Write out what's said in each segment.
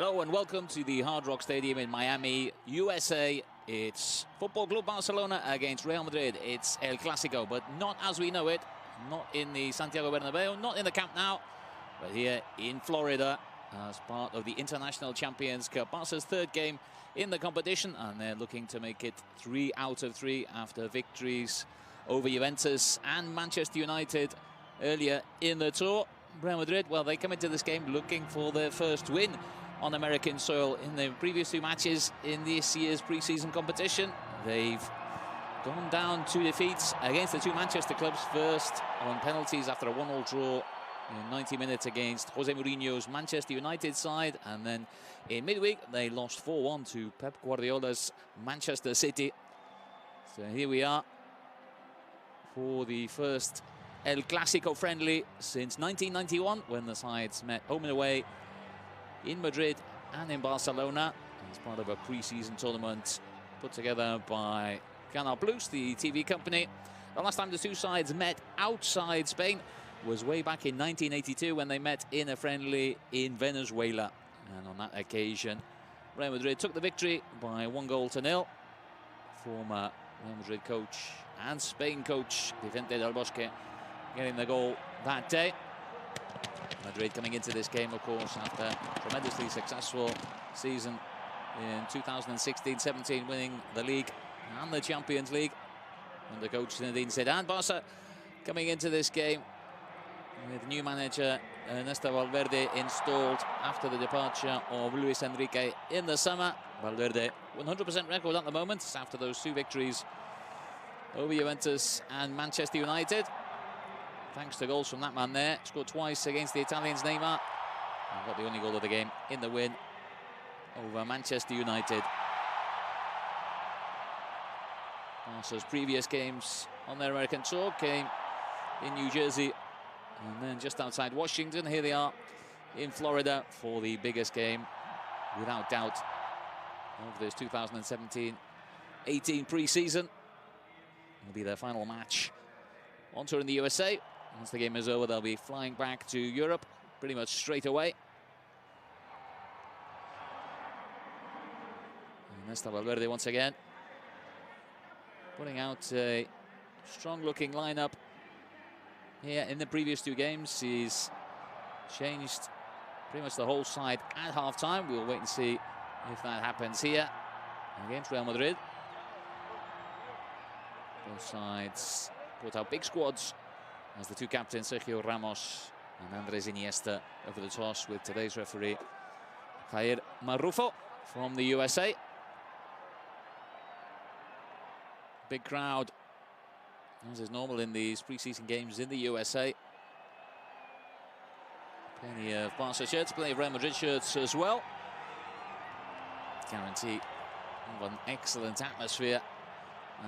Hello and welcome to the Hard Rock Stadium in Miami, USA. It's Football Club Barcelona against Real Madrid. It's El Clásico, but not as we know it. Not in the Santiago Bernabeu, not in the Camp Nou, but here in Florida as part of the International Champions Cup. Barca's third game in the competition, and they're looking to make it 3 out of 3 after victories over Juventus and Manchester United earlier in the tour. Real Madrid, well, they come into this game looking for their first win on American soil. In the previous 2 matches in this year's pre-season competition, they've gone down 2 defeats against the 2 Manchester clubs. First on penalties after a 1-1 draw in 90 minutes against Jose Mourinho's Manchester United side, and then in midweek they lost 4-1 to Pep Guardiola's Manchester City. So here we are for the first El Clásico friendly since 1991, when the sides met home and away in Madrid and in Barcelona as part of a pre-season tournament put together by Canal Plus, the TV company. The last time the 2 sides met outside Spain was way back in 1982 when they met in a friendly in Venezuela. And on that occasion, Real Madrid took the victory by 1-0. Former Real Madrid coach and Spain coach Vicente del Bosque getting the goal that day. Madrid coming into this game, of course, after a tremendously successful season in 2016-17, winning the league and the Champions League under coach Zinedine Zidane. Barca coming into this game with new manager Ernesto Valverde installed after the departure of Luis Enrique in the summer. Valverde 100% record at the moment after those 2 victories over Juventus and Manchester United, thanks to goals from that man there. Scored twice against the Italians, Neymar, and got the only goal of the game in the win over Manchester United. Barca's previous games on their American tour came in New Jersey and then just outside Washington. Here they are in Florida for the biggest game, without doubt, of this 2017-18 pre-season. It'll be their final match on tour in the USA. Once the game is over, they'll be flying back to Europe pretty much straight away. Ernesto Valverde once again putting out a strong-looking lineup here. In the previous 2 games, he's changed pretty much the whole side at half-time. We'll wait and see if that happens here against Real Madrid. Both sides put out big squads as the 2 captains, Sergio Ramos and Andres Iniesta, over the toss with today's referee, Jair Marrufo from the USA. Big crowd, as is normal in these pre-season games in the USA. Plenty of Barca shirts, plenty of Real Madrid shirts as well. Guarantee of an excellent atmosphere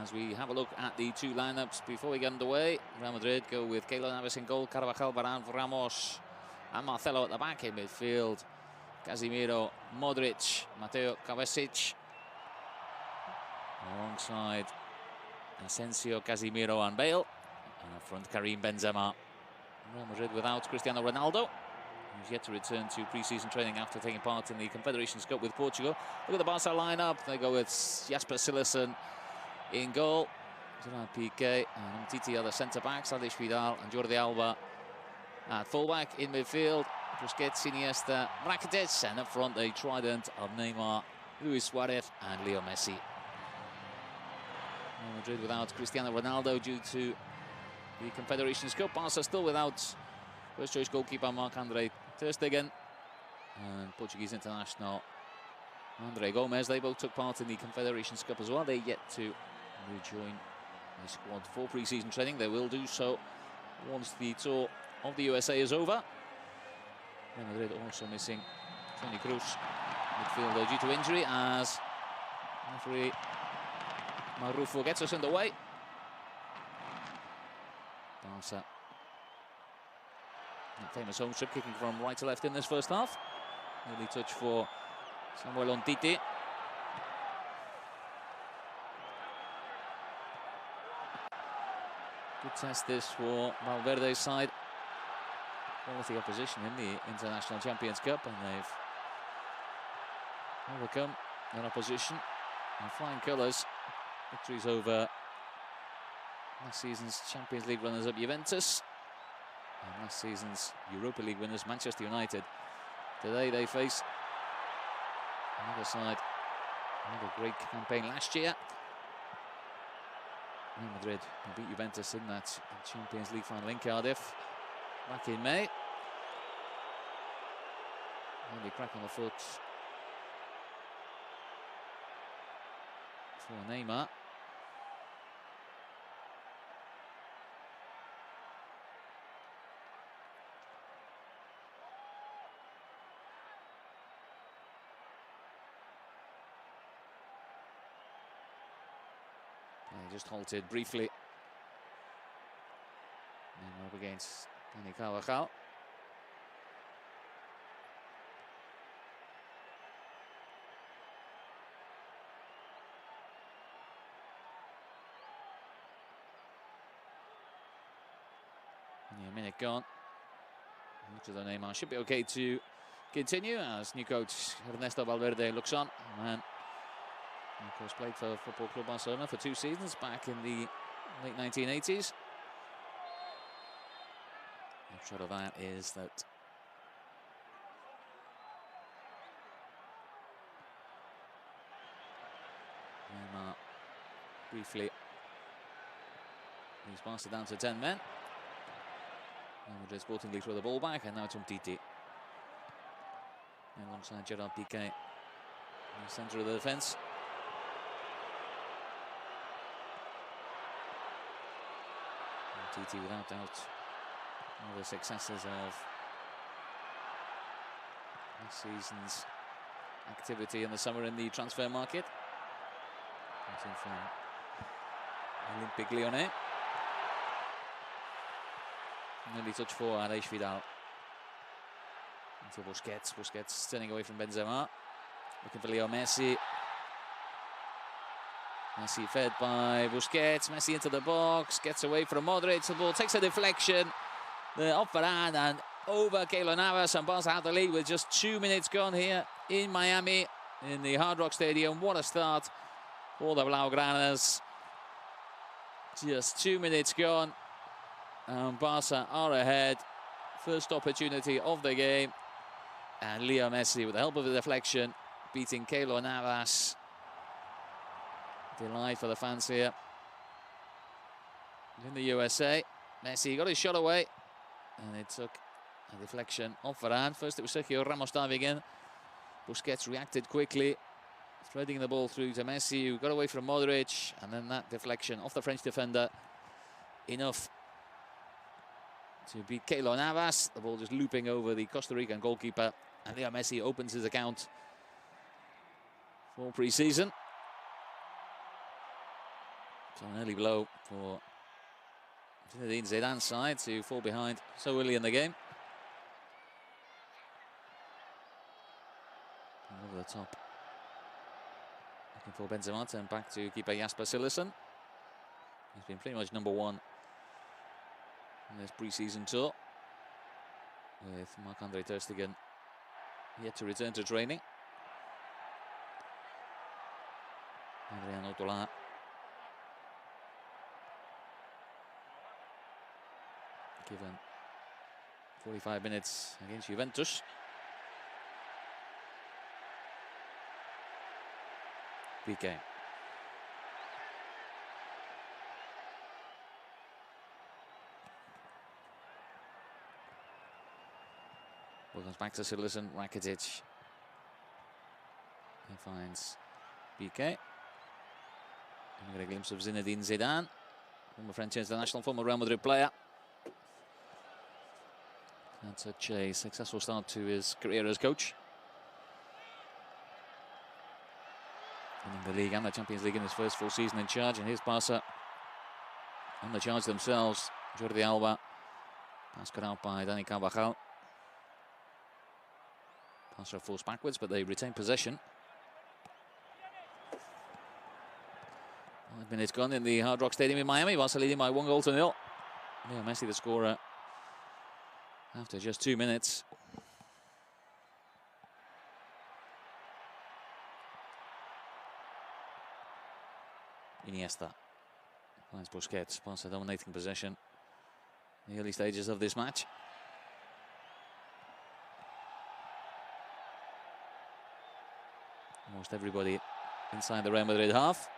as we have a look at the 2 lineups before we get underway. Real Madrid go with Keylor Navas in goal, Carvajal, Varane, Ramos and Marcelo at the back. In midfield, Casemiro, Modric, Mateo Kovacic. Alongside Asensio, Casemiro and Bale. And up front, Karim Benzema. Real Madrid without Cristiano Ronaldo, who's yet to return to pre-season training after taking part in the Confederations Cup with Portugal. Look at the Barca lineup. They go with Jasper Cillessen in goal, Gerard Piqué and Titi are the centre-backs, Alex Vidal and Jordi Alba at full-back. In midfield, Busquets, Iniesta, Rakitic, and up front the trident of Neymar, Luis Suarez and Leo Messi. Real Madrid without Cristiano Ronaldo due to the Confederations Cup. Barca still without first-choice goalkeeper Marc-Andre ter Stegen and Portuguese international Andre Gomes. They both took part in the Confederations Cup as well. They're yet to rejoin the squad for pre-season training. They will do so once the tour of the USA is over. Real Madrid also missing Toni Kroos, midfielder, due to injury, as referee Marrufo gets us underway. Barca, that famous home strip, kicking from right to left in this first half. Early touch for Samuel Umtiti. Good test this for Valverde's side. Quality opposition in the International Champions Cup, and they've overcome their opposition in flying colours. Victories over last season's Champions League runners-up Juventus and last season's Europa League winners Manchester United. Today they face another side, another great campaign last year. Real Madrid beat Juventus in that Champions League final in Cardiff back in May. Only crack on the foot for Neymar. Just halted briefly. Neymar up against Dani Carvajal. Only a minute gone. Looks as though Neymar should be okay to continue as new coach Ernesto Valverde looks on. And of course, played for Football Club Barcelona for 2 seasons back in the late 1980s. The upshot of that is that Neymar briefly leaves Barca down to 10 men. And Madrid sportingly throw the ball back, and now it's Umtiti alongside Gerard Piqué in the centre of the defence. Umtiti, without doubt, one of the successes of this season's activity in the summer in the transfer market. Comes in from Olympique Lyonnais. Nearly touch for Aleix Vidal. Into Busquets. Busquets turning away from Benzema. Looking for Leo Messi. Messi fed by Busquets. Messi into the box. Gets away from Modric. The ball takes a deflection. Off Varane and over Keylor Navas. And Barca out the lead with just 2 minutes gone here in Miami in the Hard Rock Stadium. What a start for the Blaugranas. Just 2 minutes gone. And Barca are ahead. First opportunity of the game. And Leo Messi, with the help of the deflection, beating Keylor Navas. Delight for the fans here in the USA. Messi got his shot away. And it took a deflection off Varane. First it was Sergio Ramos diving in. Busquets reacted quickly, threading the ball through to Messi, who got away from Modric. And then that deflection off the French defender. Enough to beat Keylor Navas. The ball just looping over the Costa Rican goalkeeper. And Leo Messi opens his account for pre-season. So an early blow for Zinedine Zidane's side to fall behind so early in the game. And over the top. Looking for Benzema, turn back to keeper Jasper Cillessen. He's been pretty much number one in this pre-season tour, with Marc-Andre ter Stegen yet to return to training. Adriano Tola given 45 minutes against Juventus. Piqué. Ball comes back to Cillessen. Rakitic. He finds Piqué. And we get a glimpse of Zinedine Zidane, former French international, former Real Madrid player. Had such a successful start to his career as coach, winning the league and the Champions League in his first full season in charge. And here's Barca on the charge themselves. Jordi Alba, pass cut out by Dani Carvajal. Barca forced backwards, but they retain possession. 5 minutes gone in the Hard Rock Stadium in Miami. Barca leading by 1-0. Leo Messi, the scorer, after just 2 minutes. Iniesta finds Busquets. Barca dominating possession in the early stages of this match. Almost everybody inside the Real Madrid half.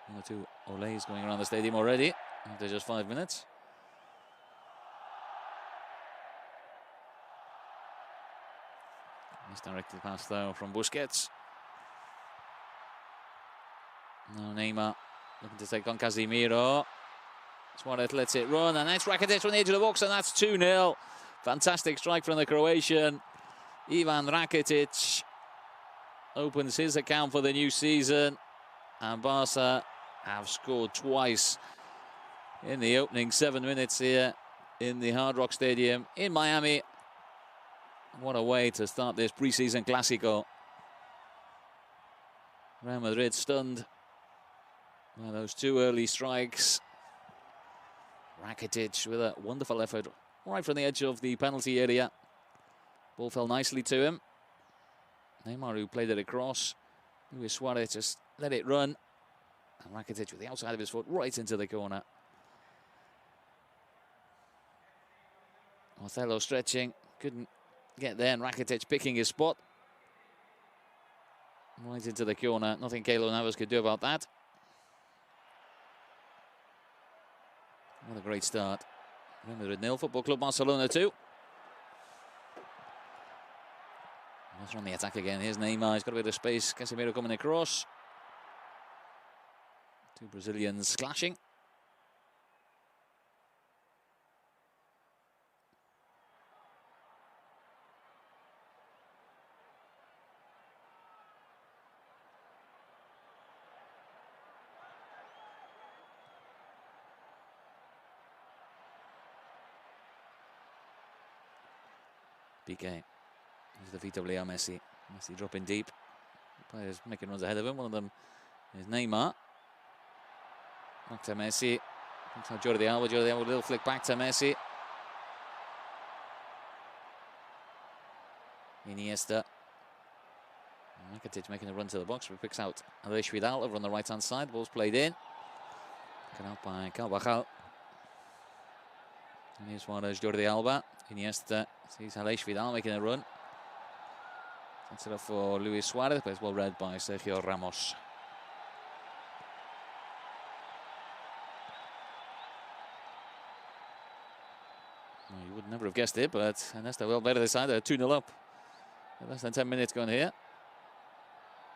1 or 2 Olays going around the stadium already after just 5 minutes. Misdirected pass though from Busquets. Now Neymar looking to take on Casemiro. Suarez lets it run, and it's Rakitic from the edge of the box, and that's 2-0. Fantastic strike from the Croatian. Ivan Rakitic opens his account for the new season, and Barca have scored twice in the opening 7 minutes here in the Hard Rock Stadium in Miami. What a way to start this pre-season Clásico. Real Madrid stunned by those 2 early strikes. Rakitic with a wonderful effort right from the edge of the penalty area. Ball fell nicely to him. Neymar, who played it across. Luis Suarez just let it run. And Rakitic with the outside of his foot right into the corner. Othello stretching, couldn't get there, and Rakitic picking his spot. Right into the corner. Nothing Keylor Navas could do about that. What a great start. Real Madrid 0, Football Club Barcelona 2. Barca on the attack again. Here's Neymar. He's got a bit of space. Casemiro coming across. 2 Brazilians clashing. Piqué. Here's the feet of Leo Messi. Messi dropping deep. Players making runs ahead of him. One of them is Neymar. Back to Messi. Jordi Alba. Jordi Alba, a little flick back to Messi. Iniesta. Rakitic making a run to the box, but picks out Aleix Vidal over on the right-hand side. Ball's played in. Taken out by Carvajal. And here's Suarez, Jordi Alba. Iniesta sees Aleix Vidal making a run. Sets it up for Luis Suarez, but it's well read by Sergio Ramos. Well, you would never have guessed it, but Ernesto well better this side. They're 2-0 up. Less than 10 minutes gone here.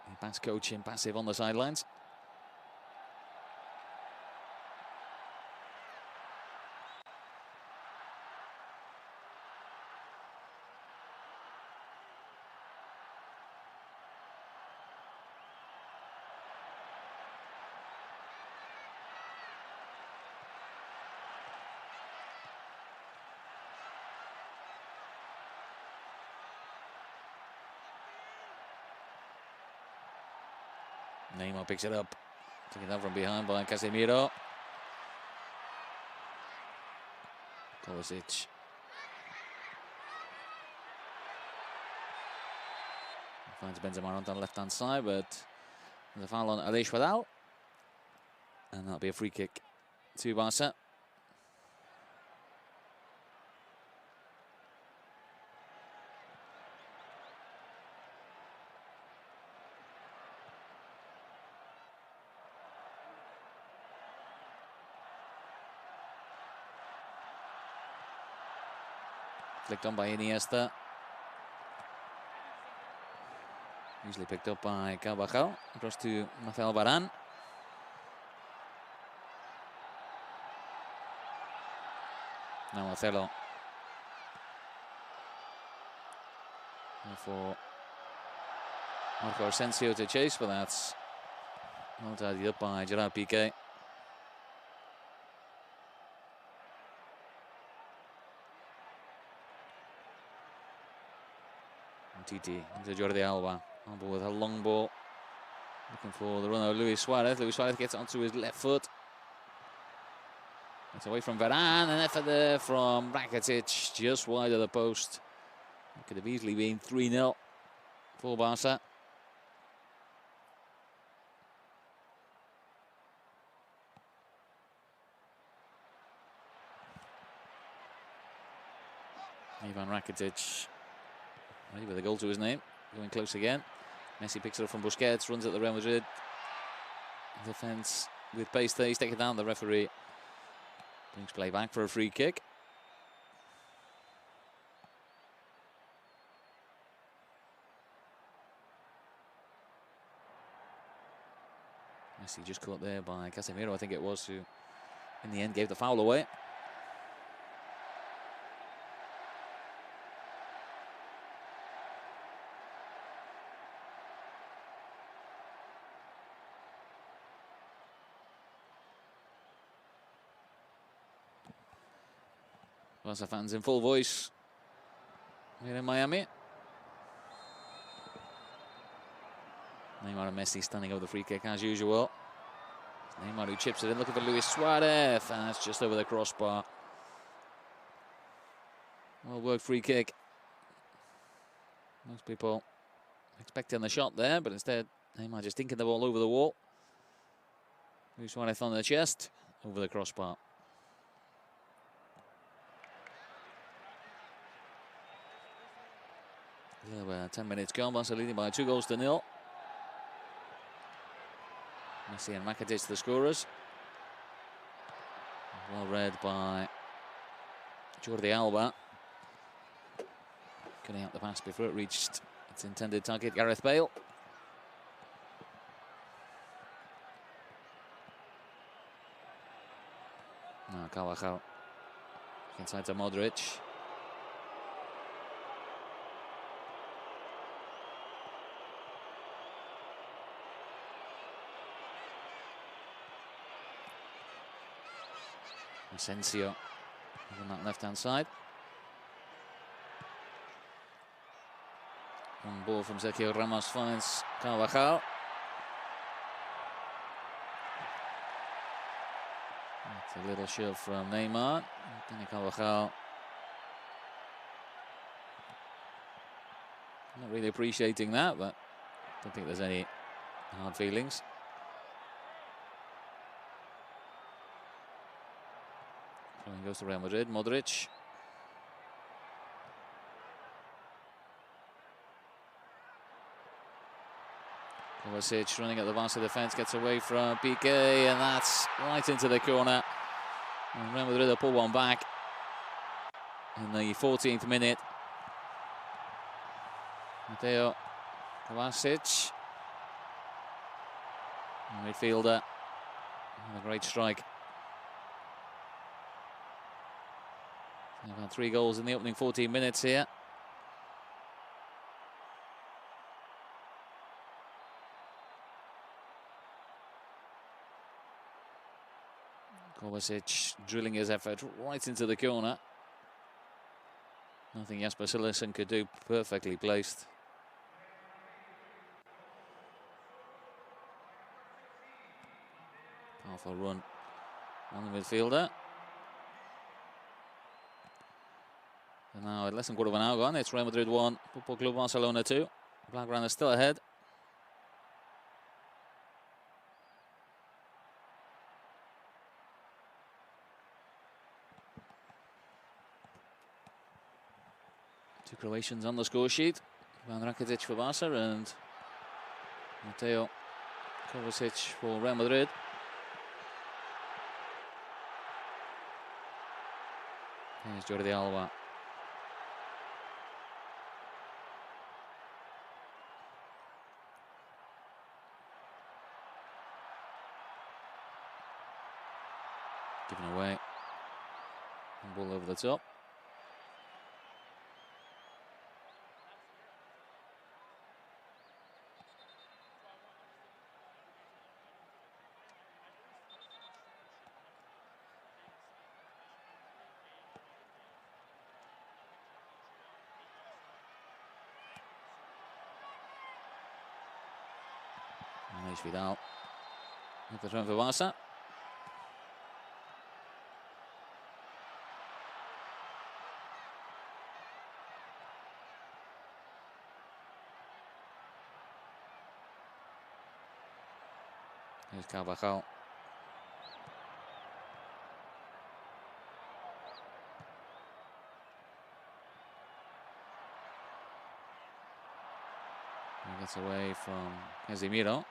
The Basque coach impassive on the sidelines. Neymar picks it up. Taken down from behind by Casemiro. Kovacic. Finds Benzema on the left-hand side, but there's a foul on Aleix Vidal. And that'll be a free kick to Barca. Flicked on by Iniesta. Easily picked up by Carvajal. Across to Rafael Varane. Now Othello. And for Marco Asensio to chase, but that's not tidied up by Gerard Piqué. TT into Jordi Alba. Alba with a long ball. Looking for the runner, Luis Suarez. Luis Suarez gets onto his left foot. It's away from Varane. An effort there from Rakitic, just wide of the post. It could have easily been 3-0 for Barca. Ivan Rakitic, ready with a goal to his name, going close again. Messi picks it up from Busquets, runs at the Real Madrid defence with pace there. He's taken down. The referee brings play back for a free kick. Messi just caught there by Casemiro, I think it was, who in the end gave the foul away. Barça fans in full voice here in Miami. Neymar and Messi standing over the free kick as usual. Neymar who chips it in, looking for Luis Suarez. That's just over the crossbar. Well worked free kick. Most people expecting the shot there, but instead Neymar just dinking the ball over the wall. Luis Suarez on the chest, over the crossbar. There were 10 minutes gone. Barca leading by 2-0. Messi and Rakitic the scorers. Well read by Jordi Alba. Cutting out the pass before it reached its intended target, Gareth Bale. Now Carvajal inside to Modric. Asensio on that left-hand side. One ball from Sergio Ramos finds Carvajal. That's a little shove from Neymar. Danny Carvajal not really appreciating that, but I don't think there's any hard feelings. Goes to Real Madrid, Modric. Kovacic running at the Barca defence, gets away from Piqué, and that's right into the corner. And Real Madrid will pull one back in the 14th minute. Mateo Kovacic, midfielder, a great strike. They've had 3 goals in the opening 14 minutes here. Kovacic drilling his effort right into the corner. Nothing Jasper Cillessen could do, perfectly placed. Powerful run on the midfielder. And now less than quarter of an hour gone. It's Real Madrid 1, Football Club Barcelona 2. Blaugrana still ahead. Two Croatians on the score sheet. Ivan Rakitic for Barca and Mateo Kovacic for Real Madrid. Here's Jordi Alba. Given away. And ball over the top. And Vidal at the turn for Barca. Here's Carvajal. He gets away from Casemiro.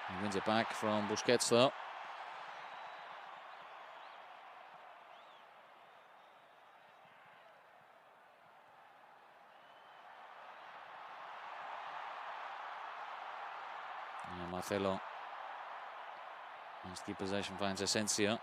He wins it back from Busquets though. And Marcelo wants to keep possession, finds Asensio.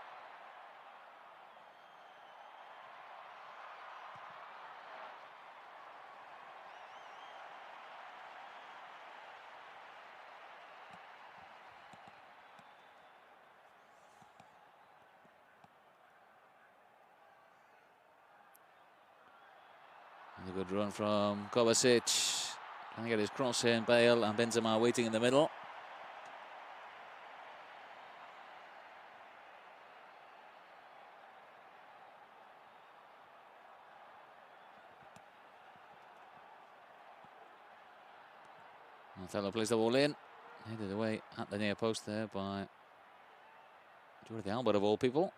A good run from Kovacic. Trying to get his cross in. Bale and Benzema waiting in the middle. Marcelo plays the ball in. Headed away at the near post there by Jordi Alba of all people.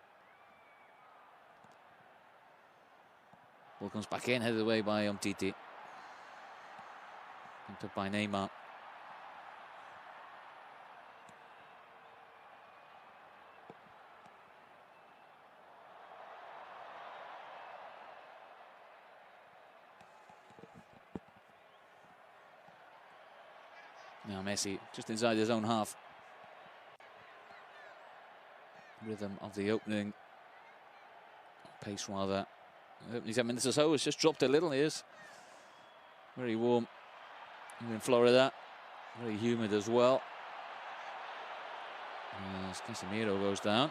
Ball comes back in, headed away by Umtiti. Picked up by Neymar. Now Messi just inside his own half. Rhythm of the opening. Pace rather. Opening 10 minutes or so has just dropped a little. He is very warm in Florida, very humid as well. As Casemiro goes down.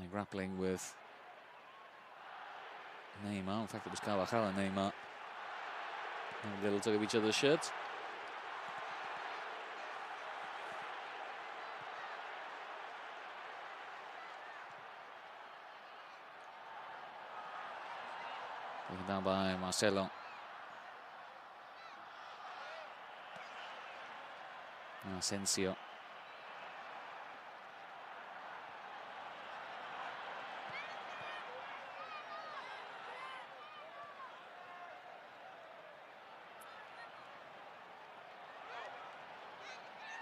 And grappling with Neymar. In fact, it was Carvajal and Neymar. A little tug of each other's shirts. Taken down by Marcelo. Asensio.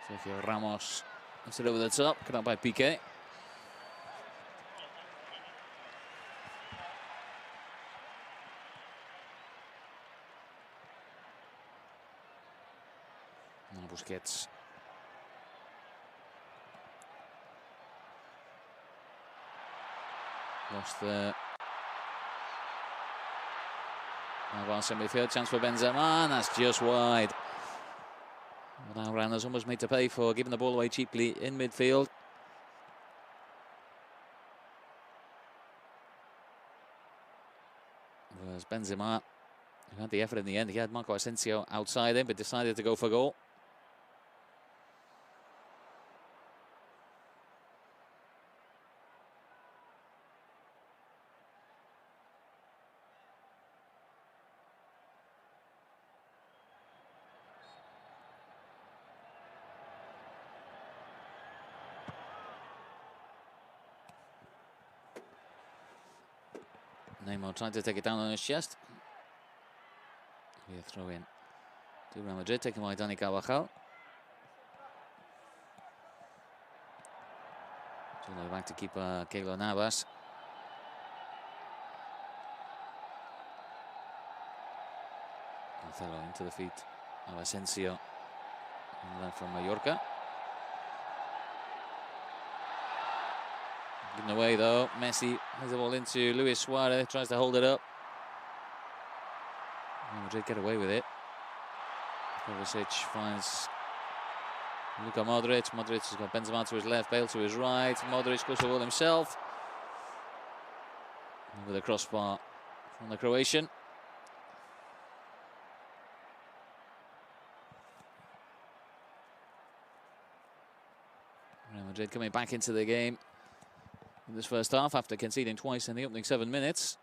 Sergio Ramos puts it over the top, cut out by Piqué. Now Busquets. Lost the Barça midfield, chance for Benzema, and that's just wide. Blaugrana's almost made to pay for giving the ball away cheaply in midfield. It was Benzema who had the effort in the end. He had Marco Asensio outside him, but decided to go for goal. Neymar trying to take it down on his chest. Here, throw in to Real Madrid, taken by Dani Carvajal. Back to keeper Keylor Navas. Marcelo into the feet of Asensio. And then from Mallorca. Given away though, Messi has the ball into Luis Suarez, tries to hold it up. Real Madrid get away with it. Kovacic finds Luka Modric. Modric has got Benzema to his left, Bale to his right. Modric goes to the ball himself. With a crossbar from the Croatian. Real Madrid coming back into the game in this first half after conceding twice in the opening 7 minutes.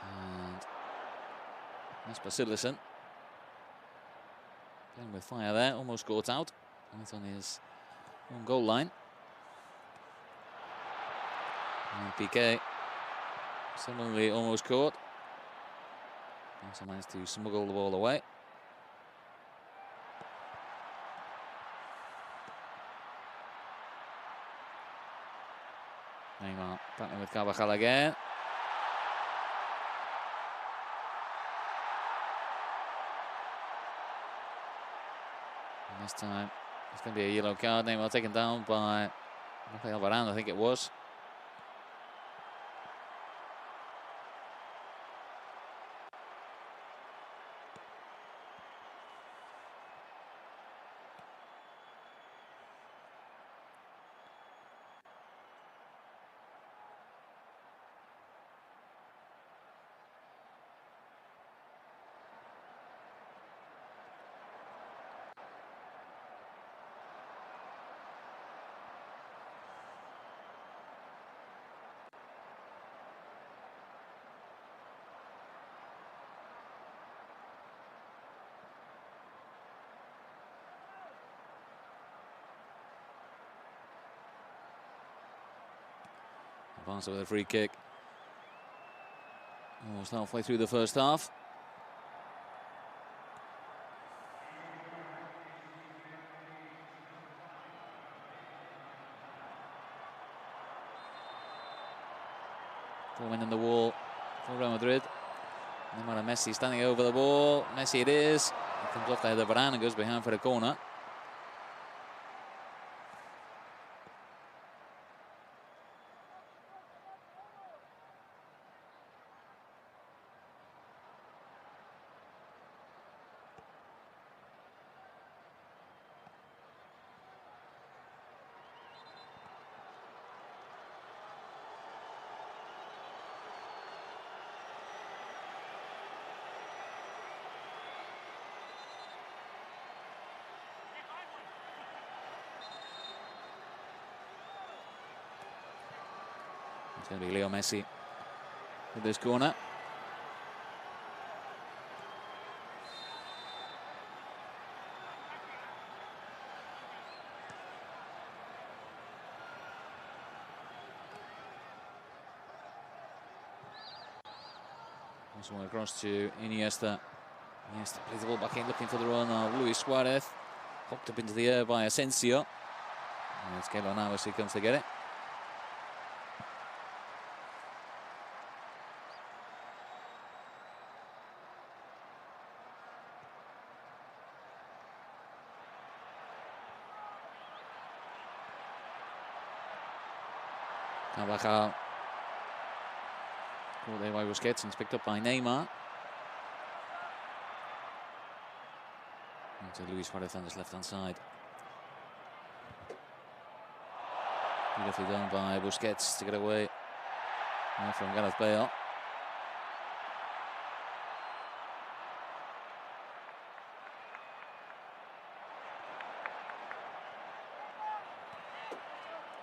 And that's Basilison. Playing with fire there, almost caught out. Right on his own goal line. And PK similarly almost caught. Also managed to smuggle the ball away. Neymar battling with Carvajal again. And this time it's going to be a yellow card. Neymar taken down by Rafael Varane, I think it was. Barça with a free kick. Almost halfway through the first half. Forward in the wall for Real Madrid. Neymar and Messi standing over the ball. Messi it is. It comes off the head of Varane and goes behind for the corner. It's going to be Leo Messi with this corner. This one across to Iniesta. Iniesta plays the ball back in, looking for the run of Luis Suarez. Popped up into the air by Asensio. And it's Keylor Navas who comes to get it. Carvajal caught there by Busquets and picked up by Neymar. Into Luis Suarez on his left-hand side. Beautifully done by Busquets to get away from Gareth Bale.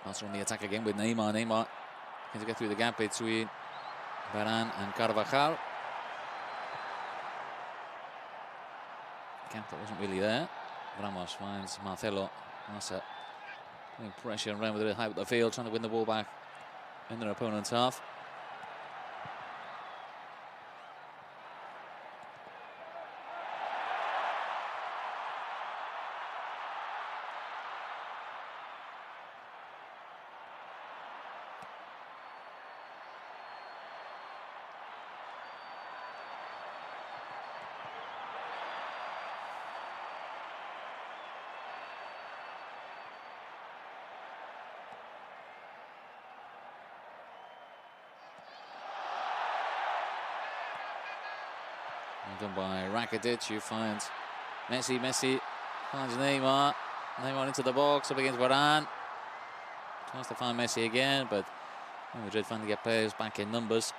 Also on the attack again with Neymar. Neymar can to get through the gap between Varane and Carvajal. Gap that wasn't really there. Ramos finds Marcelo. Barça putting pressure on Real Madrid high up the field, trying to win the ball back in their opponent's half. Done by Rakitic, who finds Messi. Messi finds Neymar. Neymar into the box, up against Varane. Tries to find Messi again, but Madrid finally get players back in numbers.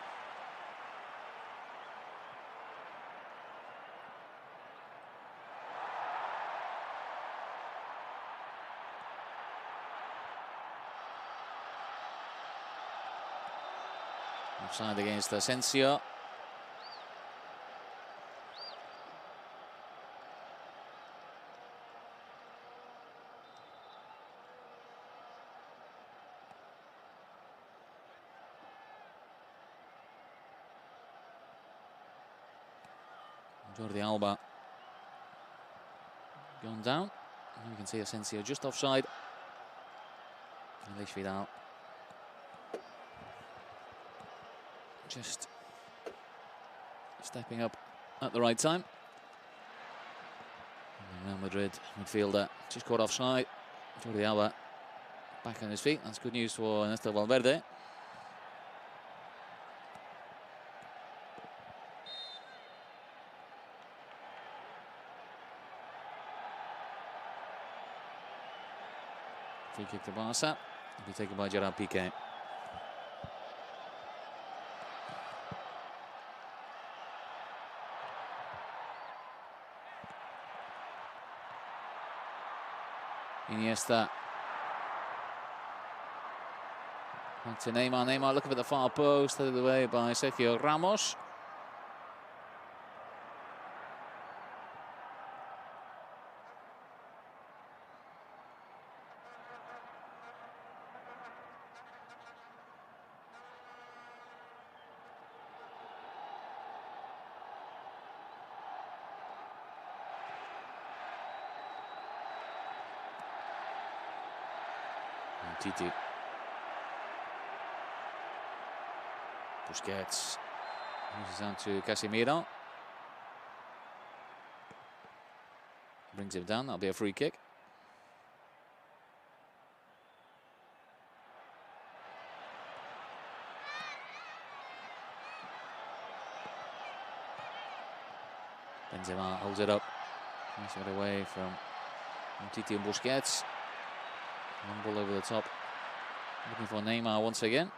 Offside against Asensio. Jordi Alba gone down. And you can see Asensio just offside. English Vidal just stepping up at the right time. And Real Madrid midfielder just caught offside. Jordi Alba back on his feet. That's good news for Ernesto Valverde. Free kick to Barça. It'll be taken by Gerard Piqué. Iniesta. Back to Neymar. Neymar looking for the far post, headed away by Sergio Ramos. Titi. Busquets. Moves on to Casemiro. Brings him down. That'll be a free kick. Benzema holds it up. Nice get away from Titi and Busquets. Long ball over the top. Looking for Neymar once again.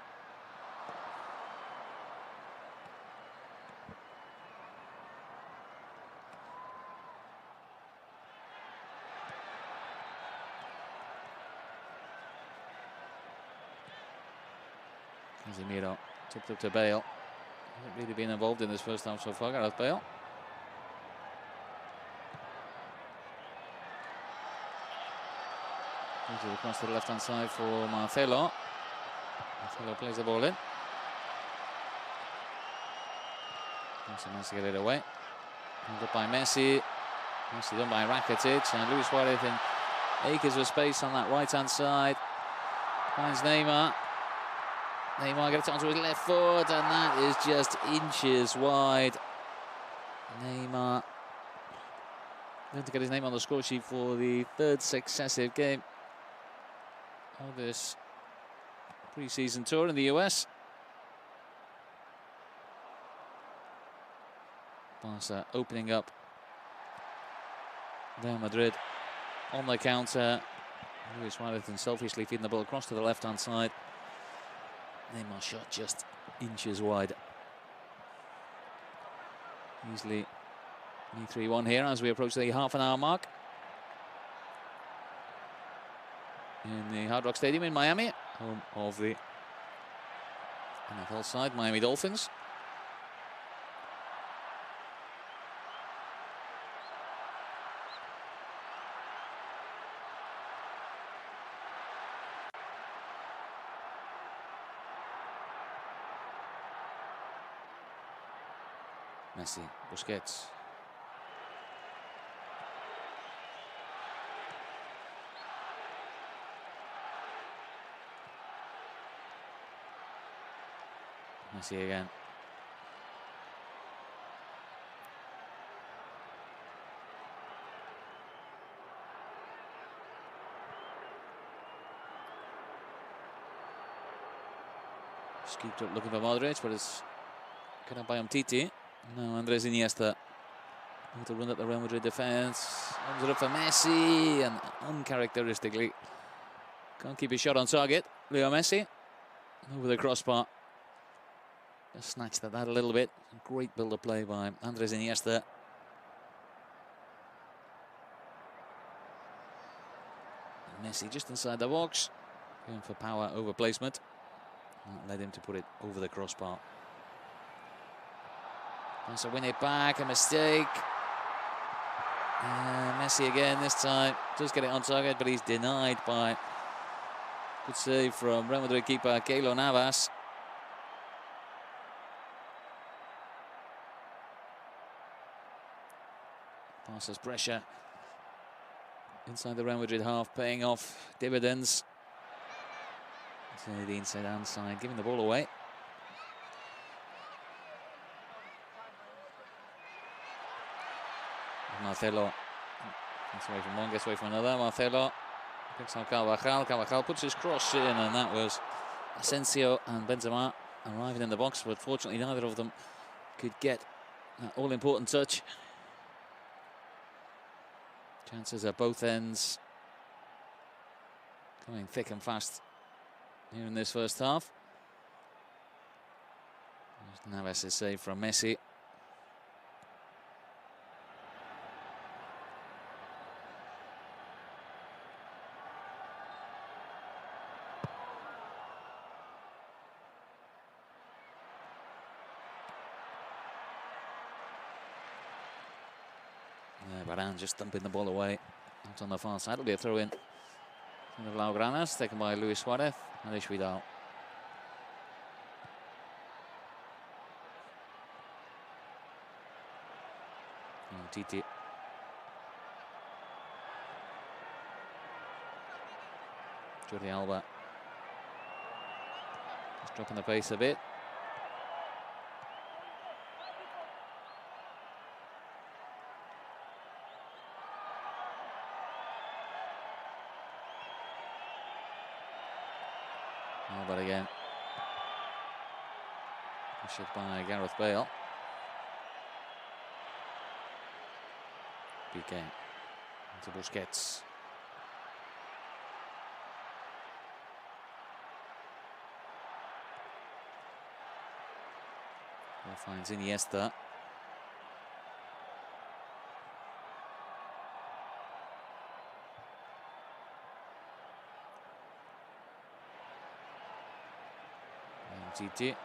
Casemiro tipped up to Bale. Hasn't really been involved in this first half so far, Gareth Bale. Across to the left-hand side for Marcelo. Marcelo plays the ball in. Messi managed to get it away. Held up by Messi. Messi done by Rakitic. And Luis Suarez in acres of space on that right-hand side. Finds Neymar. Neymar gets it onto his left foot, and that is just inches wide. Neymar going to get his name on the score sheet for the third successive game of this pre-season tour in the US. Barca opening up Real Madrid on the counter. Luis Suarez selfishly feeding the ball across to the left-hand side. Neymar shot just inches wide. Easily 3-1 here as we approach the half-an-hour mark. In the Hard Rock Stadium in Miami, home of the NFL side, Miami Dolphins. Messi, Busquets. Messi again. Scooped up looking for Modric, but it's cut out by Titi. Now Andres Iniesta with to run at the Real Madrid defence. Runs it up for Messi, and uncharacteristically can't keep his shot on target. Leo Messi over the crossbar. Just snatched at that a little bit. Great build-up play by Andres Iniesta. And Messi just inside the box, going for power over placement. That led him to put it over the crossbar. Wants to win it back, a mistake. Messi again this time. Does get it on target, but he's denied by good save from Real Madrid keeper Keylor Navas. Barca's pressure inside the Real Madrid half, paying off dividends. So the inside-hand side, giving the ball away. Marcelo gets away from one, gets away from another. Marcelo picks on Carvajal. Carvajal puts his cross in, and that was Asensio and Benzema arriving in the box, but fortunately neither of them could get that all-important touch. Chances at both ends coming thick and fast here in this first half. Navas' save from Messi. Varane just dumping the ball away out on the far side. It'll be a throw in. The Blaugrana, taken by Luis Suarez and Vidal. And Titi. Jordi Alba. Just dropping the pace a bit. But again, pushed by Gareth Bale. Piqué into Busquets. Ball finds Iniesta. Titi.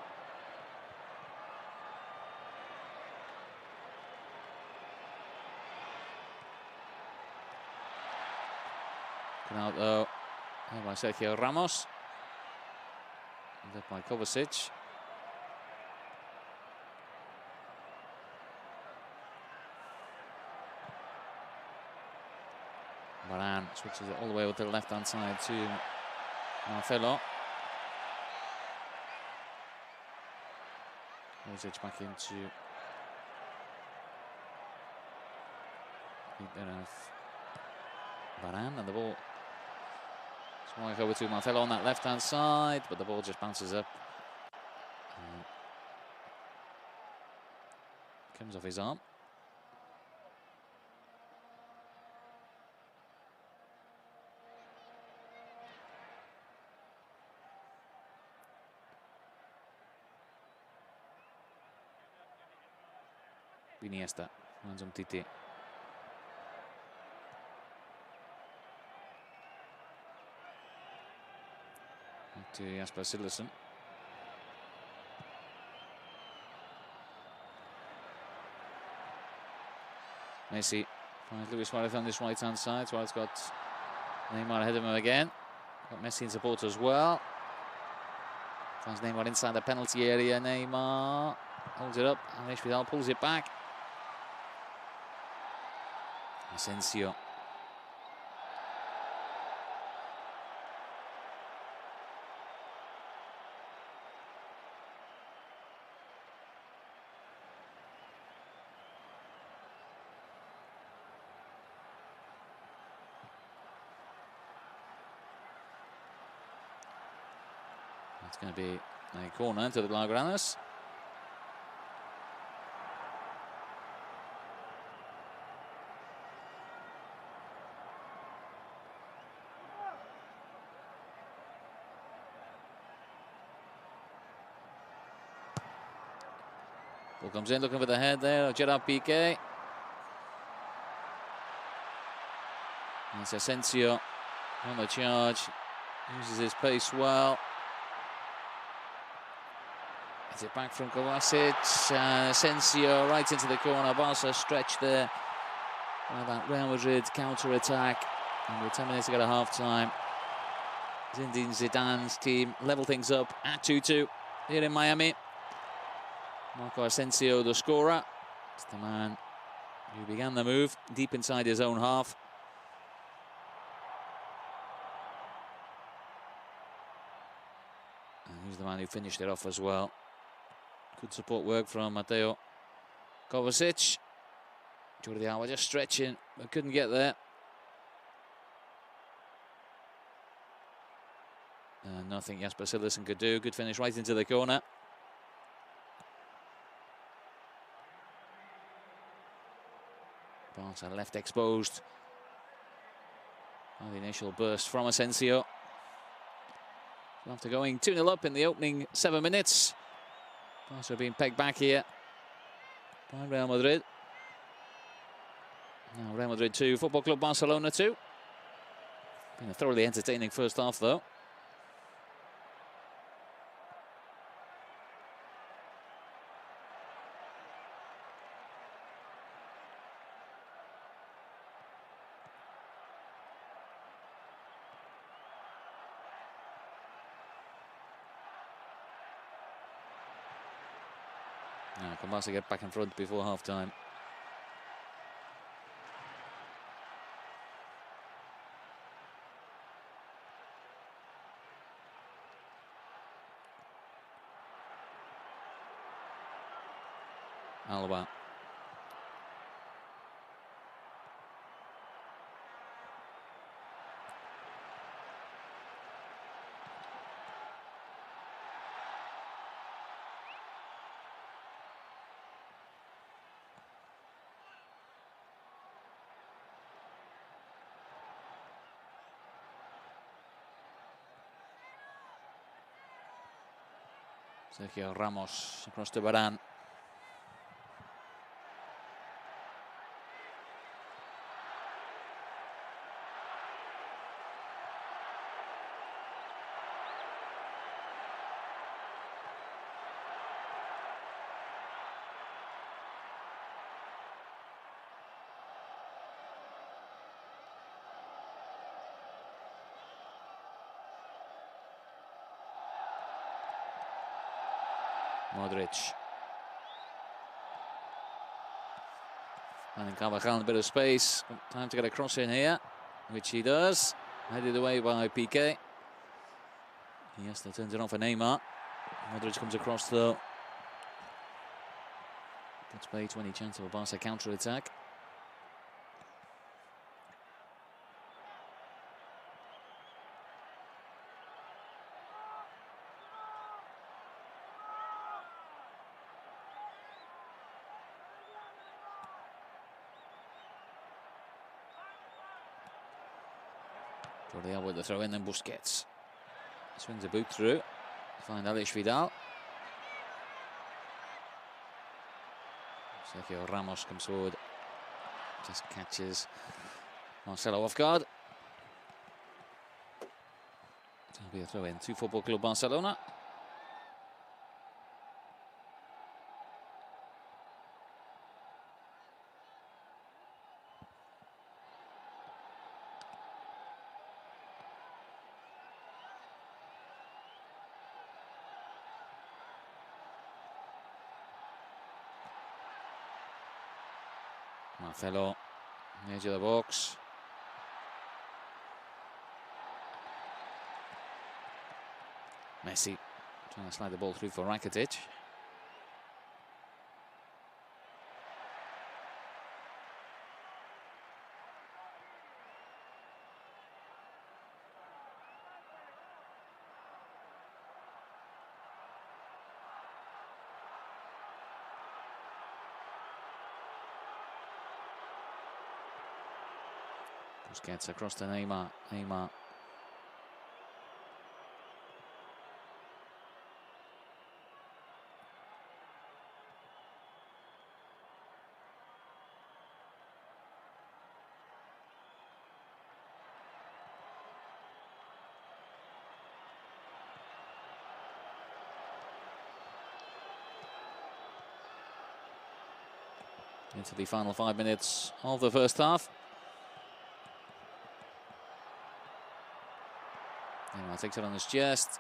Come out though by Sergio Ramos. Led by Kovacic. Varane switches it all the way to the left-hand side to Marcelo. Kovacic back into Varane, and the ball swung over to Marcelo on that left-hand side, but the ball just bounces up. Comes off his arm. Iniesta finds Titi. To Jasper Sillerson. Messi finds Luis Suarez on this right-hand side. Suarez got Neymar ahead of him again. Got Messi in support as well. Finds Neymar inside the penalty area. Neymar holds it up, and Vidal pulls it back. Asensio. It's going to be a corner to the Blaugranas. Ball comes in, looking for the head there of Gerard Piqué. It's Asensio on the charge. Uses his pace well. Gets it back from Kovacic. Asensio right into the corner. Barca stretched there by that Real Madrid counter-attack. And with 10 minutes to go to half-time, Zinedine Zidane's team level things up at 2-2 here in Miami. Marco Asensio, the scorer. It's the man He began the move deep inside his own half. And he's the man who finished it off as well. Good support work from Mateo Kovacic. Jordi Alba just stretching, but couldn't get there. And nothing Jasper Sillerson could do. Good finish right into the corner. Barça left exposed. Oh, the initial burst from Asensio. After going 2-0 up in the opening 7 minutes, Barça being pegged back here by Real Madrid. Now Real Madrid 2, Football Club Barcelona 2. Been a thoroughly entertaining first half though. Now can Barca get back in front before half-time? Alba. Sergio Ramos across to Varane. Modric. Finding Carvajal in a bit of space. Time to get a cross in here, which he does. Headed away by Piqué. Iniesta turns it on for Neymar. Modric comes across though. Puts play to any chance of a Barca counter-attack. Jordi Alba with the throw in, then Busquets swings a boot through. Find Alex Vidal. Sergio Ramos comes forward, just catches Marcelo off guard. That'll be a throw in to Football Club Barcelona. Marcelo, edge of the box. Messi trying to slide the ball through for Rakitic. Busquets across to Neymar. Neymar. Into the final 5 minutes of the first half. Neymar takes it on his chest.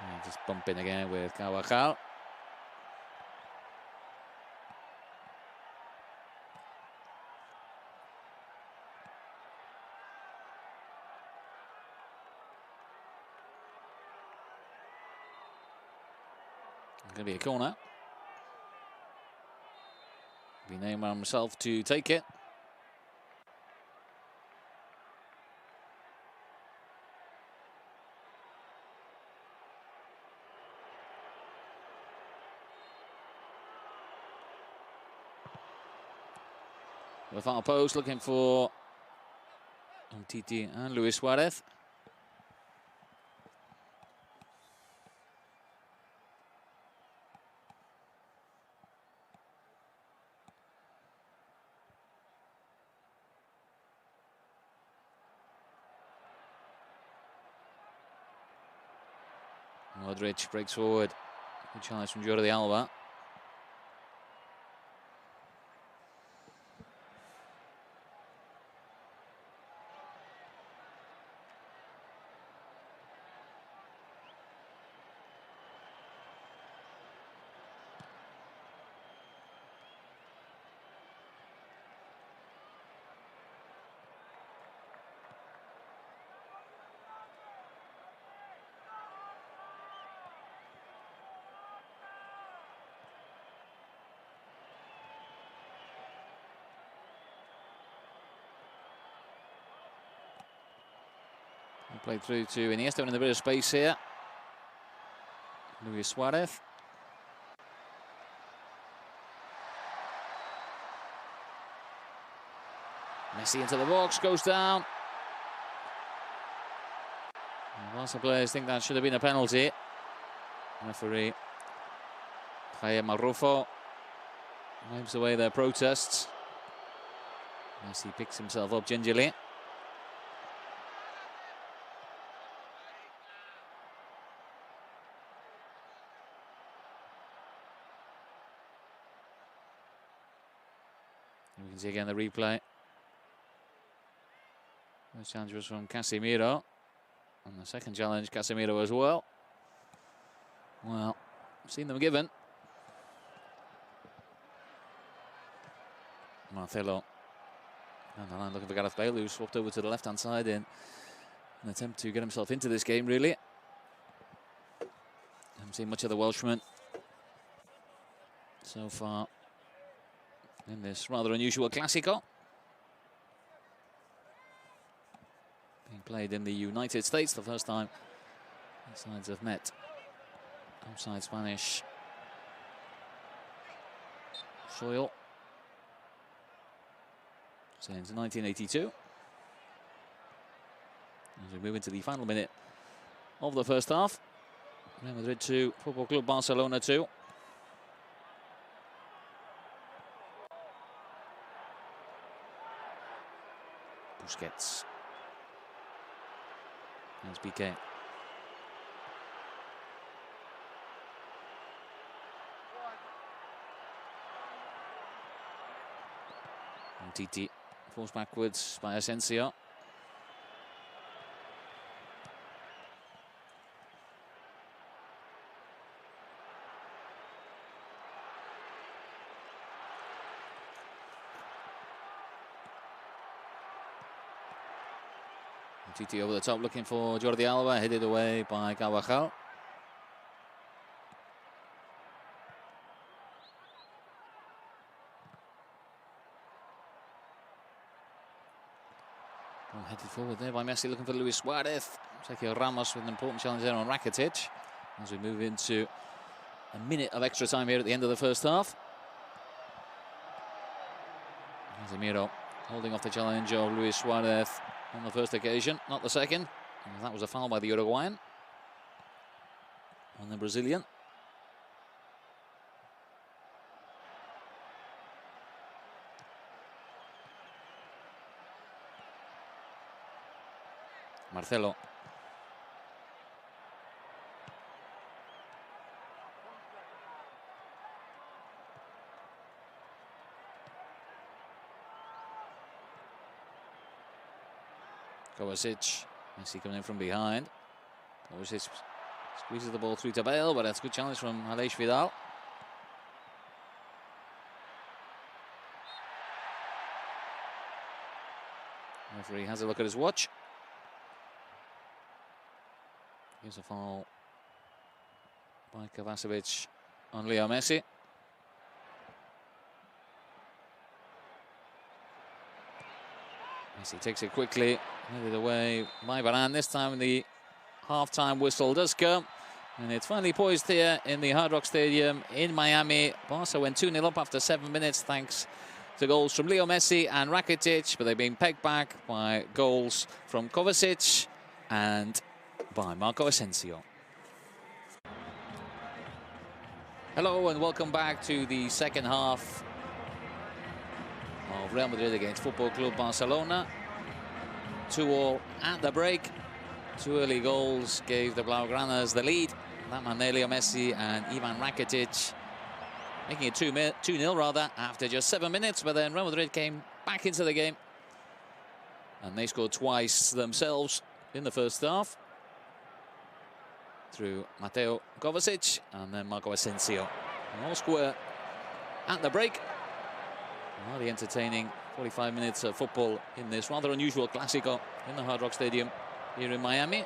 And just bumping again with Carvajal. Going to be a corner. Be Neymar himself to take it. The far post looking for Titi and Luis Suarez. Modric breaks forward. Good challenge from Jordi Alba. Played through to Iniesta in a bit of space here. Luis Suarez. Messi into the box, goes down. Barca players think that should have been a penalty. Referee Javier Marrufo wipes away their protests. Messi picks himself up gingerly. We can see again the replay. First challenge was from Casemiro. And the second challenge, Casemiro as well. Well, seen them given. Marcelo. And the line looking for Gareth Bale, who swapped over to the left-hand side in an attempt to get himself into this game, really. Haven't seen much of the Welshman so far in this rather unusual Clásico. Being played in the United States, the first time the sides have met outside Spanish soil since 1982. As we move into the final minute of the first half. Real Madrid 2, Football Club Barcelona 2. Busquets. There's BK. And Titi falls backwards by Asensio. Titi over the top looking for Jordi Alba, headed away by Carvajal. Well, headed forward there by Messi looking for Luis Suarez. Sergio Ramos with an important challenge there on Rakitic. As we move into a minute of extra time here at the end of the first half. Casemiro holding off the challenge of Luis Suarez on the first occasion, not the second. And that was a foul by the Uruguayan on the Brazilian. Marcelo. Kovacic, Messi coming in from behind. Kovacic squeezes the ball through to Bale, but that's a good challenge from Aleix Vidal. Referee has a look at his watch. Here's a foul by Kovacic on Leo Messi. Messi takes it quickly, headed away by Varane. This time the half-time whistle does come, and it's finally poised here in the Hard Rock Stadium in Miami. Barca went 2-0 up after 7 minutes thanks to goals from Leo Messi and Rakitic, but they've been pegged back by goals from Kovacic and by Marco Asensio. Hello and welcome back to the second half of Real Madrid against Football Club Barcelona. 2-2 at the break. 2 early goals gave the Blaugranas the lead. That man there, Leo Messi and Ivan Rakitic, making it 2-0 rather after just 7 minutes. But then Real Madrid came back into the game and they scored twice themselves in the first half through Mateo Kovacic and then Marco Asensio. All square at the break. Highly entertaining 45 minutes of football in this rather unusual Clásico in the Hard Rock Stadium here in Miami.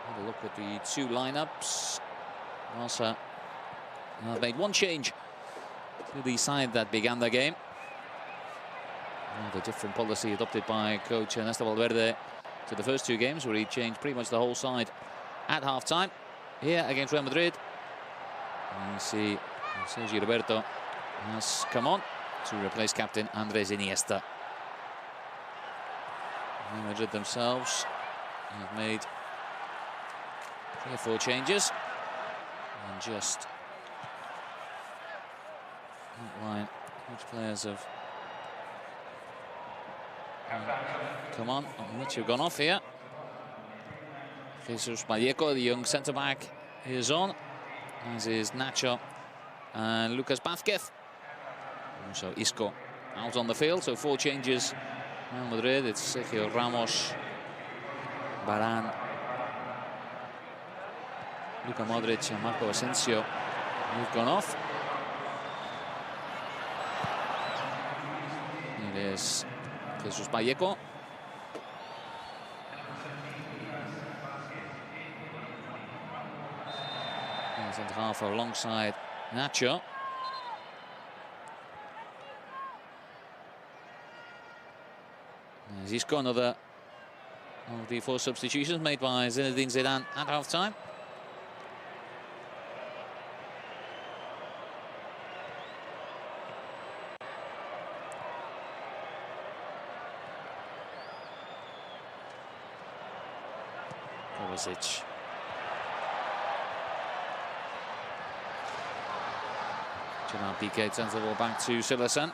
Have a look at the two lineups. Barca made one change to the side that began the game. The different policy adopted by coach Ernesto Valverde to the first 2 games, where he changed pretty much the whole side at half-time. Here against Real Madrid, you see Sergio Roberto has come on to replace captain Andres Iniesta. Real Madrid themselves have made 3 or 4 changes and just outline which players have come on, which have gone off here. Jesus Vallejo, the young centre-back, is on, as is Nacho and Lucas Vázquez. Also Isco out on the field, so 4 changes. Real Madrid, it's Sergio Ramos, Varane, Luka Modric and Marco Asensio who've gone off. It is Jesus Vallejo. Centre half alongside Nacho. There's Isco, another of the 4 substitutions made by Zinedine Zidane at half-time. Kovacic. Gerard Piqué sends the ball back to Silasen.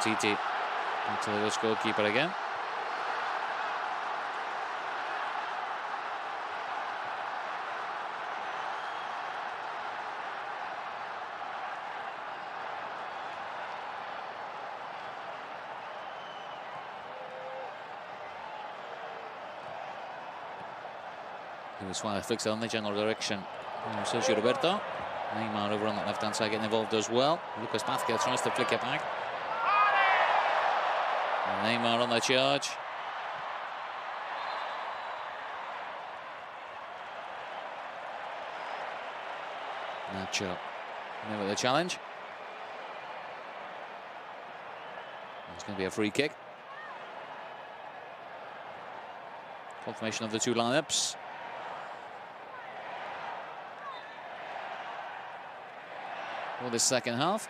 Titi to the goalkeeper again. Suarez flicks it on the general direction. Sergio Roberto. Neymar over on that left-hand side getting involved as well. Lucas Vázquez tries to flick it back. And Neymar on the charge. Nacho there with the challenge. It's going to be a free kick. Confirmation of the 2 lineups. For this second half.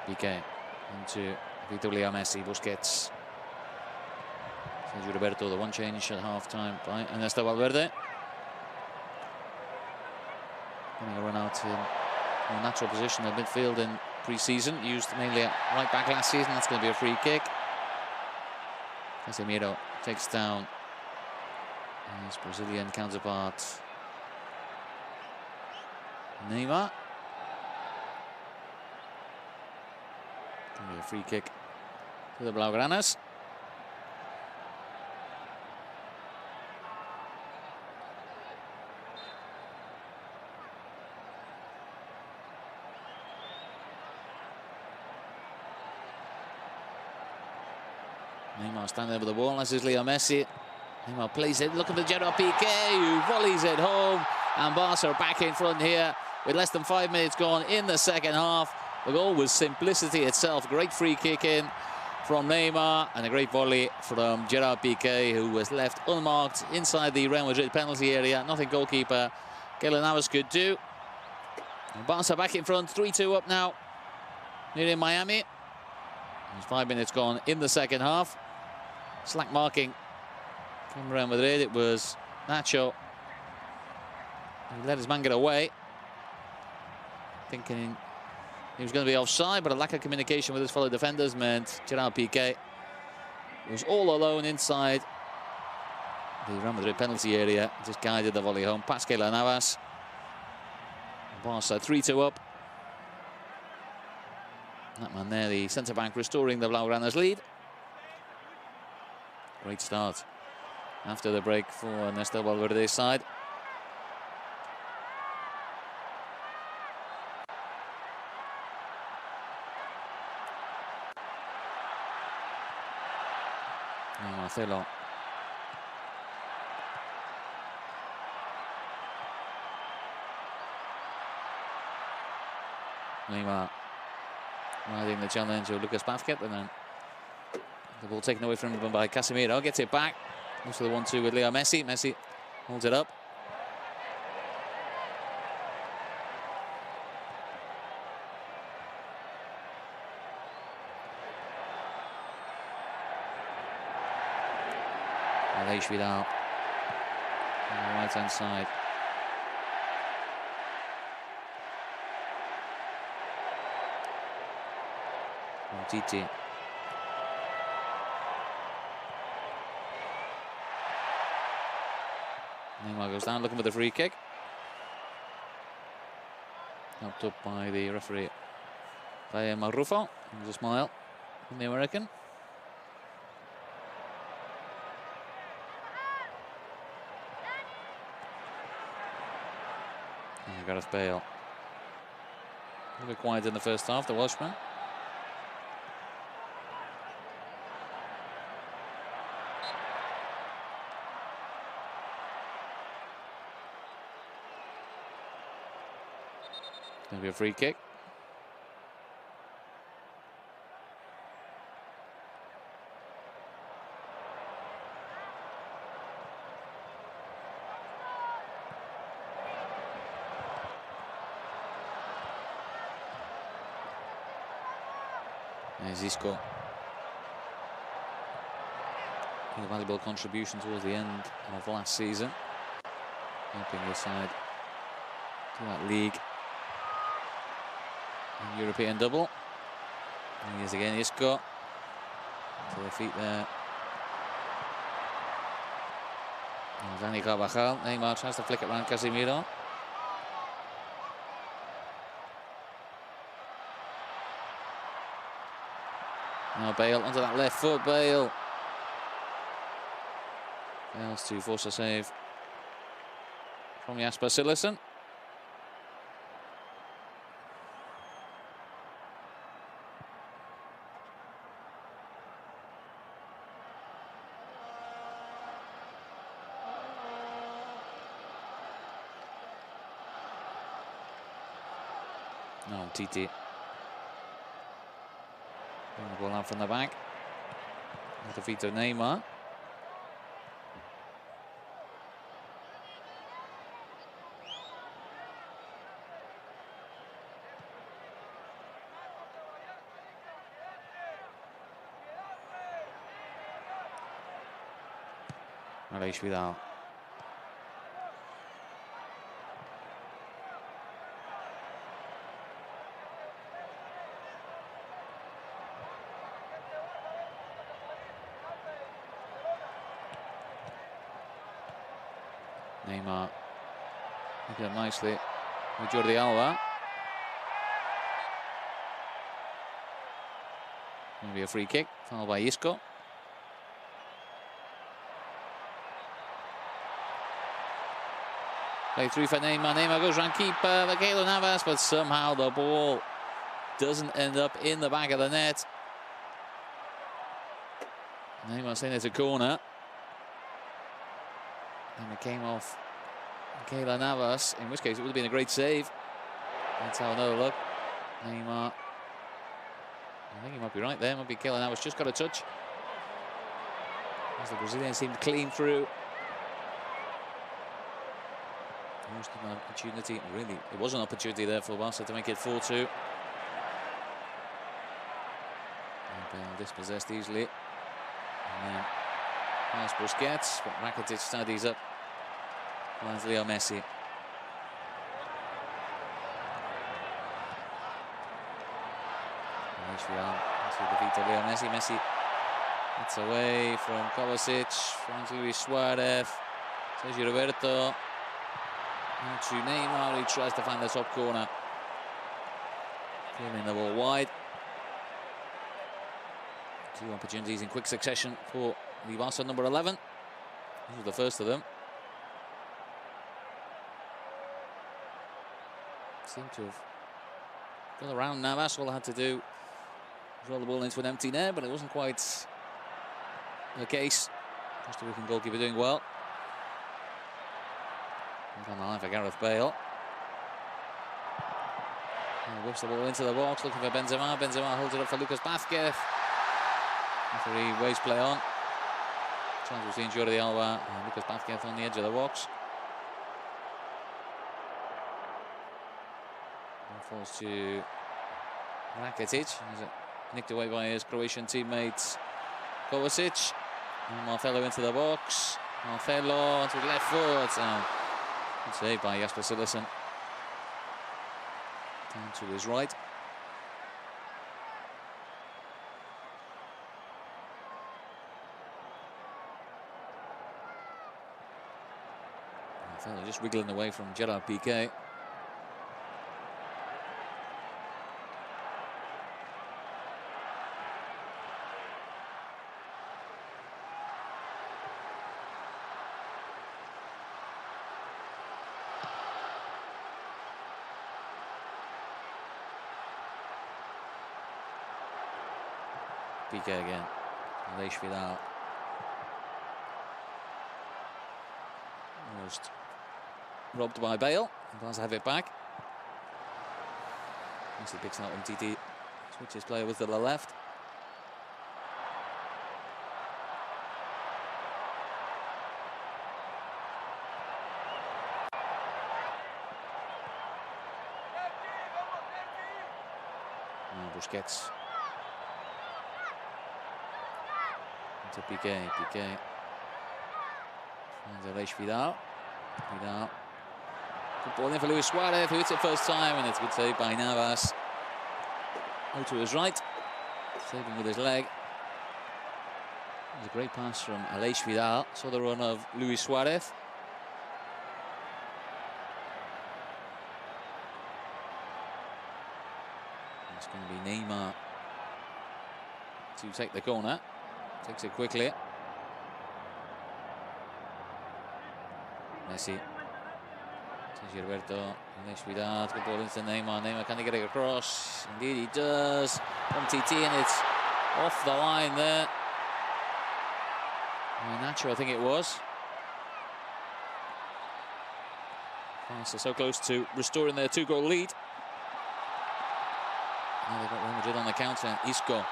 Piqué into Leo Messi, Busquets. Sergio Roberto, the 1 change at half-time by Ernesto Valverde. Getting a run out in a natural position of midfield in pre-season, used mainly at right-back last season. That's going to be a free kick. Casemiro takes down his Brazilian counterpart Going to be a free kick to the Blaugranas. Neymar standing there with the ball, as is Leo Messi. Neymar plays it, look at the Gerard Piqué, who volleys it home. And Barca are back in front here with less than 5 minutes gone in the second half. The goal was simplicity itself. Great free kick in from Neymar and a great volley from Gerard Piqué, who was left unmarked inside the Real Madrid penalty area. Nothing goalkeeper Keylor Navas could do. And Barca back in front, 3-2 up now here in Miami. There's 5 minutes gone in the second half. Slack marking from Real Madrid. It was Nacho. He let his man get away, thinking he was going to be offside, but a lack of communication with his fellow defenders meant Gerard Piqué was all alone inside the Real Madrid penalty area. Just guided the volley home past Keylor Navas. Barca 3-2 up. That man there, the centre-back, restoring the Blaugrana's lead. Great start after the break for Néstor Valverde's side. Marcelo. Neymar riding the challenge of Lucas Paqueta, and then the ball taken away from him by Casemiro. Gets it back. Also the 1-2 with Leo Messi. Messi holds it up. Vidal on the right-hand side. Titi. Neymar goes down looking for the free kick. Helped up by the referee, by Marrufo. There's a smile from the American. Gareth Bale. A little bit quiet in the first half, the Welshman. It's going to be a free kick. Isco. A valuable contribution towards the end of last season, helping his side to that league and European double. And he is again Isco to the feet there. And Dani Carvajal. Neymar tries to flick it around Casemiro. Now Bale onto that left foot. Bale fails to force a save from Jasper Cillessen. No, Titi. Bring the ball out from the back. With the feet of Neymar. Vidal. Neymar looking up nicely with Jordi Alba. Maybe a free kick, fouled by Isco. Play through for Neymar. Neymar goes round keeper, Keylor Navas, but somehow the ball doesn't end up in the back of the net. Neymar saying it's a corner. And it came off Keylor Navas, in which case it would have been a great save. Let's have another look. Neymar. I think he might be right there. Might be Keylor Navas just got a touch. As the Brazilians seemed clean through. Used an opportunity, really, it was an opportunity there for Barca to make it 4-2. Bale dispossessed easily. And then pass Busquets, but Rakitic studies up. Finds Leo Messi. Into the feet of Leo Messi. Messi gets away from Kovacic. Finds Luis Suarez. Sergio Roberto. Now to Neymar, who tries to find the top corner. Clearing the ball wide. Two opportunities in quick succession for the Barca number 11. This was the first of them. Seemed to have got around Navas. All I had to do was roll the ball into an empty net, but it wasn't quite the case. Costa Rican goalkeeper doing well. On the line for Gareth Bale. Whips the ball into the box, looking for Benzema. Benzema holds it up for Lucas Vázquez. Referee waves play on. Chance between Jordi Alba and Lucas Vázquez on the edge of the box. Ball falls to Rakitic. Nicked away by his Croatian teammates Kovacic. And Marcelo into the box. Marcelo to the left foot. Good save by Jasper Cillessen. Down to his right. Marcelo just wriggling away from Gerard Piqué. Piqué again. Aleix Vidal. Almost robbed by Bale. Barca have it back. Messi picks out MTT. Switches player with to the left. Busquets. To Piqué. Piqué finds Aleix Vidal. Vidal. Good ball in for Luis Suarez, who hits it first time, and it's a good save by Navas. Out to his right, saving with his leg. It was a great pass from Aleix Vidal. Saw the run of Luis Suarez. It's going to be Neymar to take the corner. Takes it quickly. Messi. Sergio Roberto. Aleix Vidal. Good ball into Neymar. Neymar, can he get it across? Indeed he does. MTT, and it's off the line there. Nacho, I think it was. Barca so close to restoring their 2-goal lead. Now they've got Real Madrid on the counter. Isco.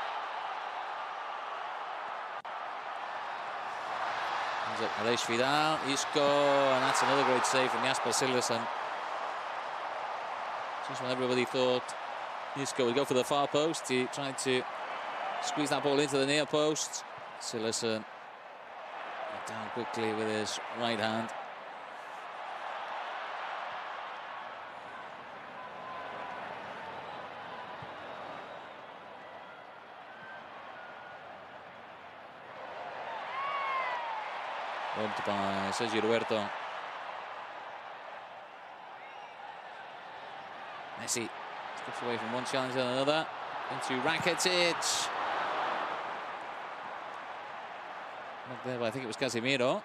Aleix Vidal, Isco, and that's another great save from Jasper Cillessen. Just when everybody thought Isco would go for the far post, he tried to squeeze that ball into the near post. Cillessen down quickly with his right hand. Robbed by Sergio Roberto. Messi steps away from one challenge and another. Into Rakitic. Not there, but I think it was Casemiro.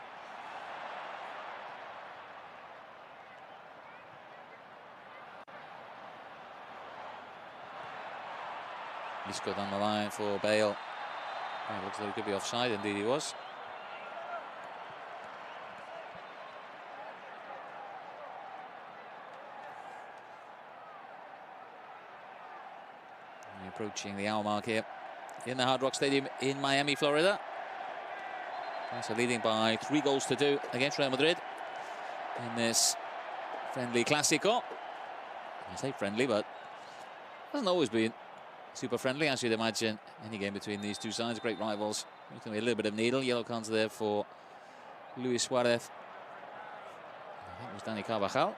Isco down the line for Bale. Oh, looks like he could be offside, indeed he was. Approaching the hour mark here in the Hard Rock Stadium in Miami, Florida. Barca leading by 3-2 against Real Madrid in this friendly Clásico. I say friendly, but hasn't always been super friendly, as you'd imagine. Any game between these two sides, great rivals. There's going to be a little bit of needle. Yellow cards there for Luis Suarez. I think it was Dani Carvajal.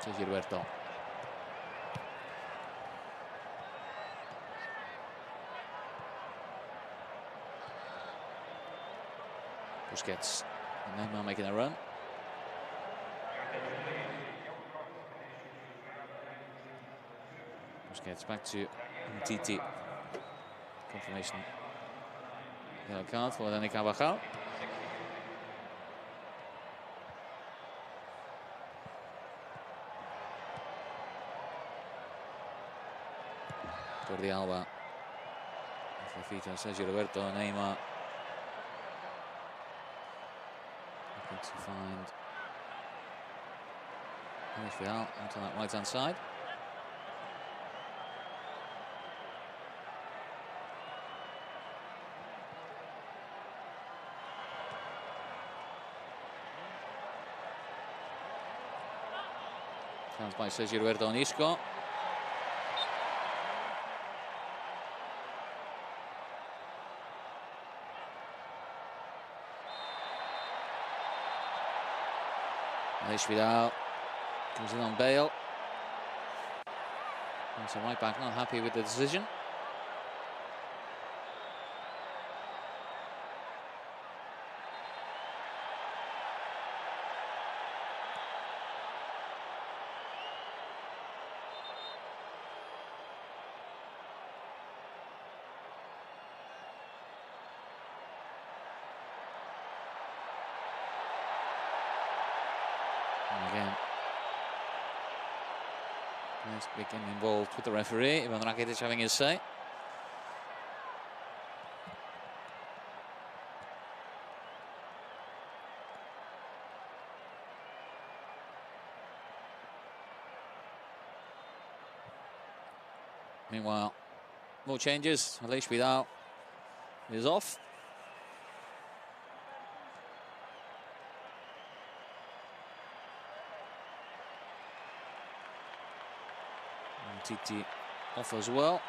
Sergio Roberto. Busquets. Neymar making a run. Busquets back to Titi. Confirmation. Yellow card for Dani Carvajal. Jordi Alba. Fafita, Sergio Roberto, Neymar. Looking to find Vidal out on that right-hand side. Challenged by Sergio Roberto and Isco. Vidal goes in on Bale. And so right back not happy with the decision. Again, nice getting involved with the referee. Ivan Rakitic having his say. Meanwhile, more changes. Aleix Vidal is off. Titi off as well.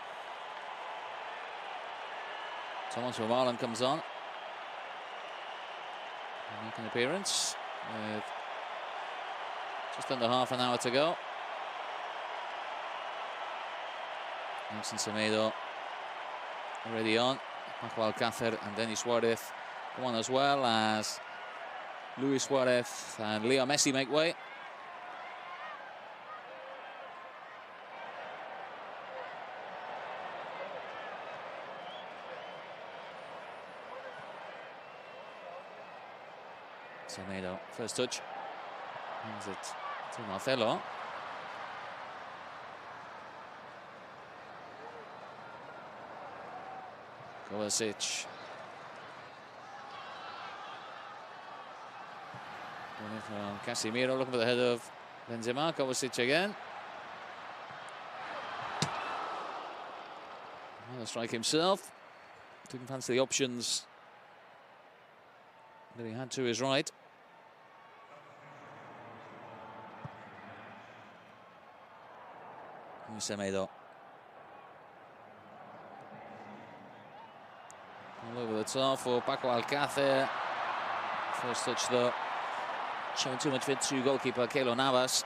Thomas Vermaelen comes on. Make an appearance with just under half an hour to go. Nelson Semedo already on. Paco Alcácer and Denis Suarez go on, as well as Luis Suarez and Leo Messi make way. Semedo, first touch, hands it to Marcelo. Kovacic. From Casemiro, looking for the head of Benzema. Kovacic again. Another strike himself. Didn't fancy the options that he had to his right. Semedo. All over the top for Paco Alcácer. First touch though, showing too much fit to goalkeeper Keylor Navas.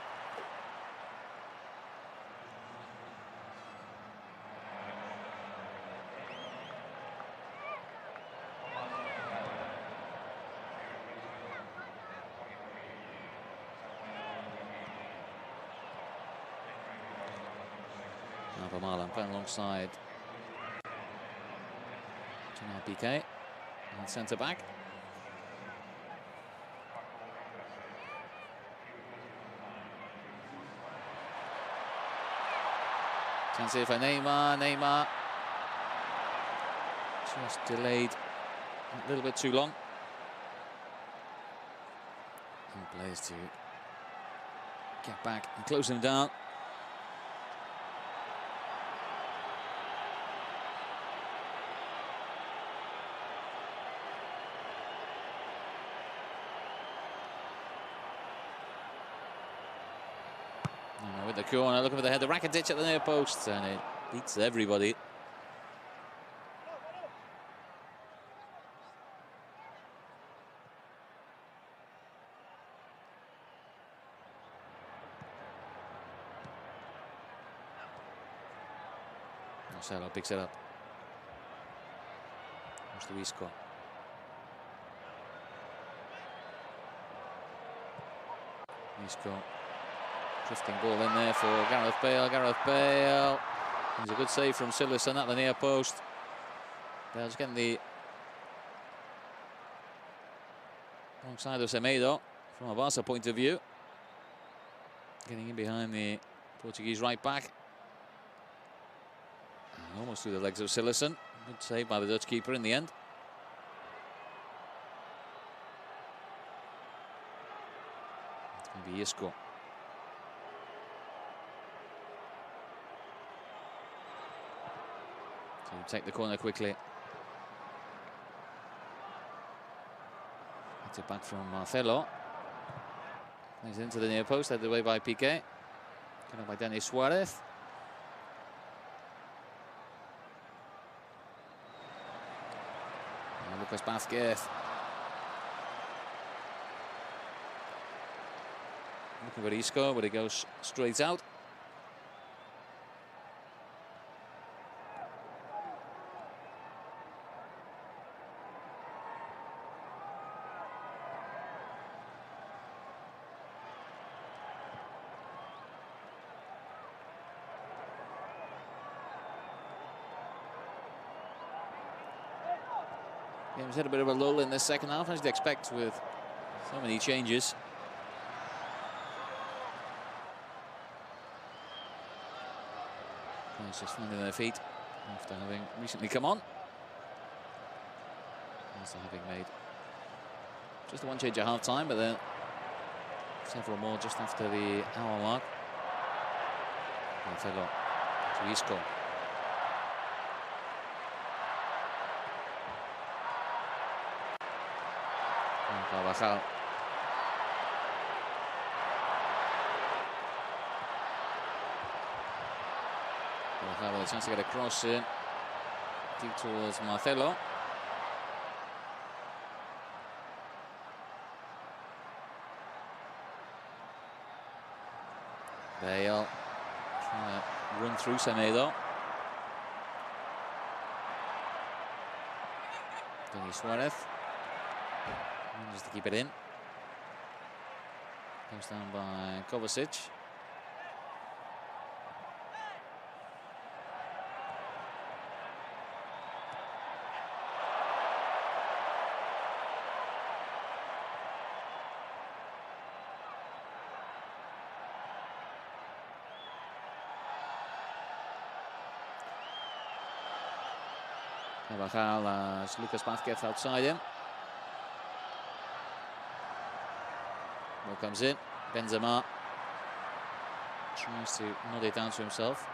Marlon playing alongside Piqué and centre back. Chance here for Neymar. Neymar just delayed a little bit too long. And players to get back and close him down. With the corner, looking for the header, Rakitic at the near post, and it beats everybody. Marcelo picks it up. Comes to Isco. Isco. Drifting ball in there for Gareth Bale. Gareth Bale. There's a good save from Sillerson at the near post. Bale's getting the wrong side of Semedo from a Barca point of view. Getting in behind the Portuguese right back. And almost through the legs of Sillerson. Good save by the Dutch keeper in the end. It's going to be Isco. Take the corner quickly. Gets it back from Marcelo. Plays into the near post, headed away by Piqué. Cut out by Denis Suarez. And Lucas Vázquez. Looking for Isco, but it goes straight out. Game's had a bit of a lull in the second half, as you'd expect with so many changes. Players just finding their feet after having recently come on. After having made just the one change at half time, but then several more just after the hour mark. Marcelo to Isco. Carvajal. Carvajal with a chance to get a cross in. Deep towards Marcelo. Bale trying to run through Semedo. Denis Suarez. Manages to keep it in. Goes down by Kovacic. Carvajal as Lucas Vázquez outside him. Ball comes in. Benzema tries to nod it down to himself.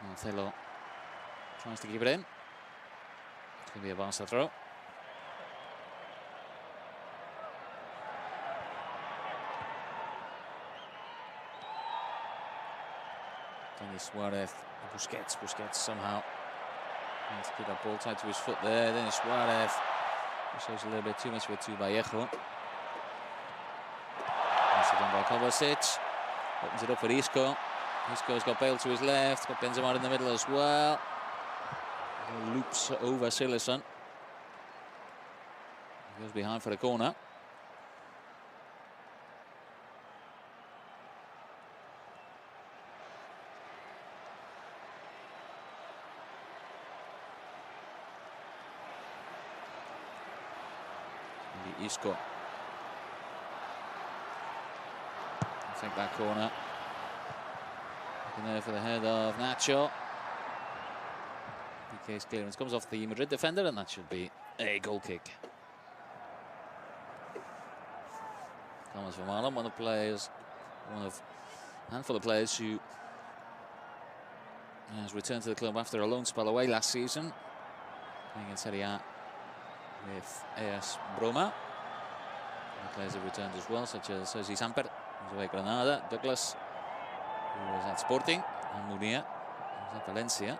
Marcelo tries to keep it in. It's going to be a Barca throw. Denis Suarez, Busquets somehow trying to keep that ball tight to his foot there. Denis Suarez shows a little bit too much with two Vallejo. Passed it on by Kovacic. Opens it up for Isco. Isco's got Bale to his left, got Benzema in the middle as well. Loops over Sillerson. Goes behind for the corner. Isco. Take that corner. Looking there for the head of Nacho. PK's clearance comes off the Madrid defender, and that should be a goal kick. Thomas Vermaelen, one of a handful of players who has returned to the club after a loan spell away last season, playing in Serie A with AS Roma. Other players have returned as well, such as Sergi Samper, who's away at Granada, Douglas, who was at Sporting, and Munir, who's at Valencia.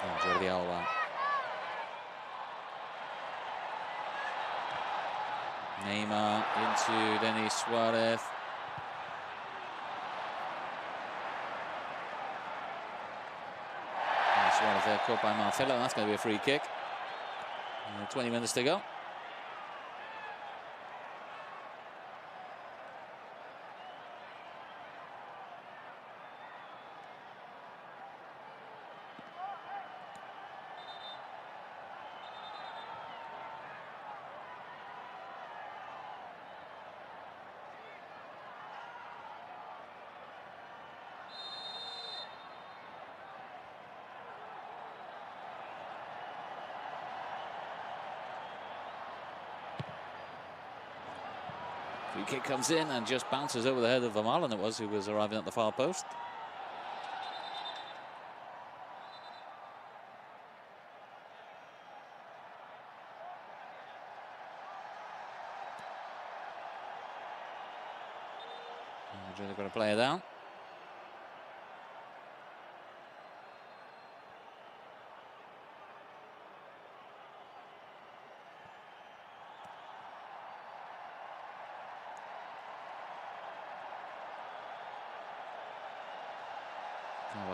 And Jordi Alba. Neymar into Denis Suarez. Suarez there caught by Marcelo, and that's going to be a free kick. 20 minutes to go. Free kick comes in and just bounces over the head of Vermaelen, it was, who was arriving at the far post. Madrid have got to play it down.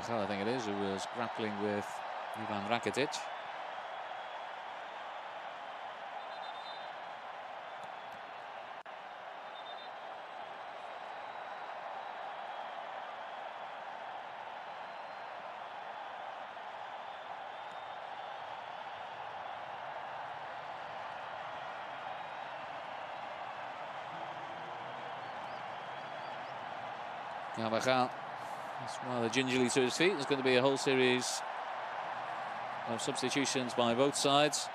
I think it is, who was grappling with Ivan Rakitic. Carvajal. That's rather gingerly to his feet. There's going to be a whole series of substitutions by both sides.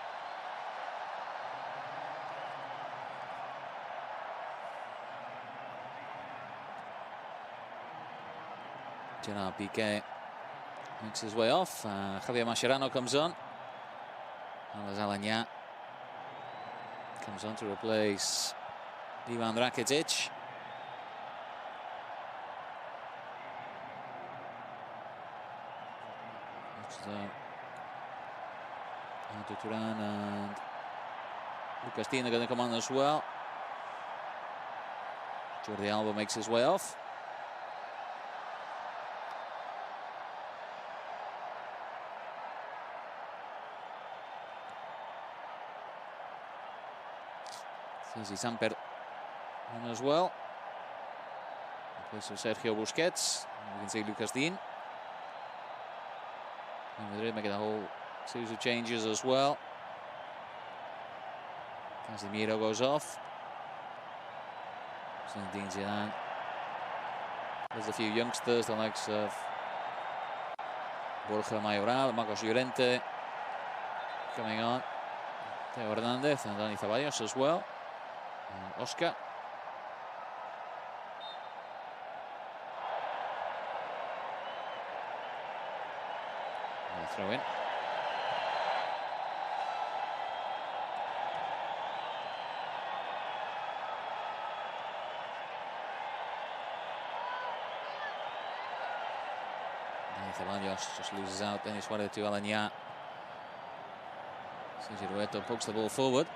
Gerard Piqué makes his way off. Javier Mascherano comes on. Alex Alagna comes on to replace Ivan Rakitic. Turan and Lucas Digne are going to come on as well. Jordi Alba makes his way off. Sergi Samper on as well. In place of Sergio Busquets. We can see Lucas Digne. And Madrid making a whole series of changes as well. Casemiro goes off. Zinedine Zidane. There's a few youngsters, the likes of Borja Mayoral, Marcos Llorente coming on. Theo Hernandez and Dani Ceballos as well. And Oscar. Throw in. Ceballos just loses out. Denis Suarez to Alagna. Sergio Roberto pokes the ball forward.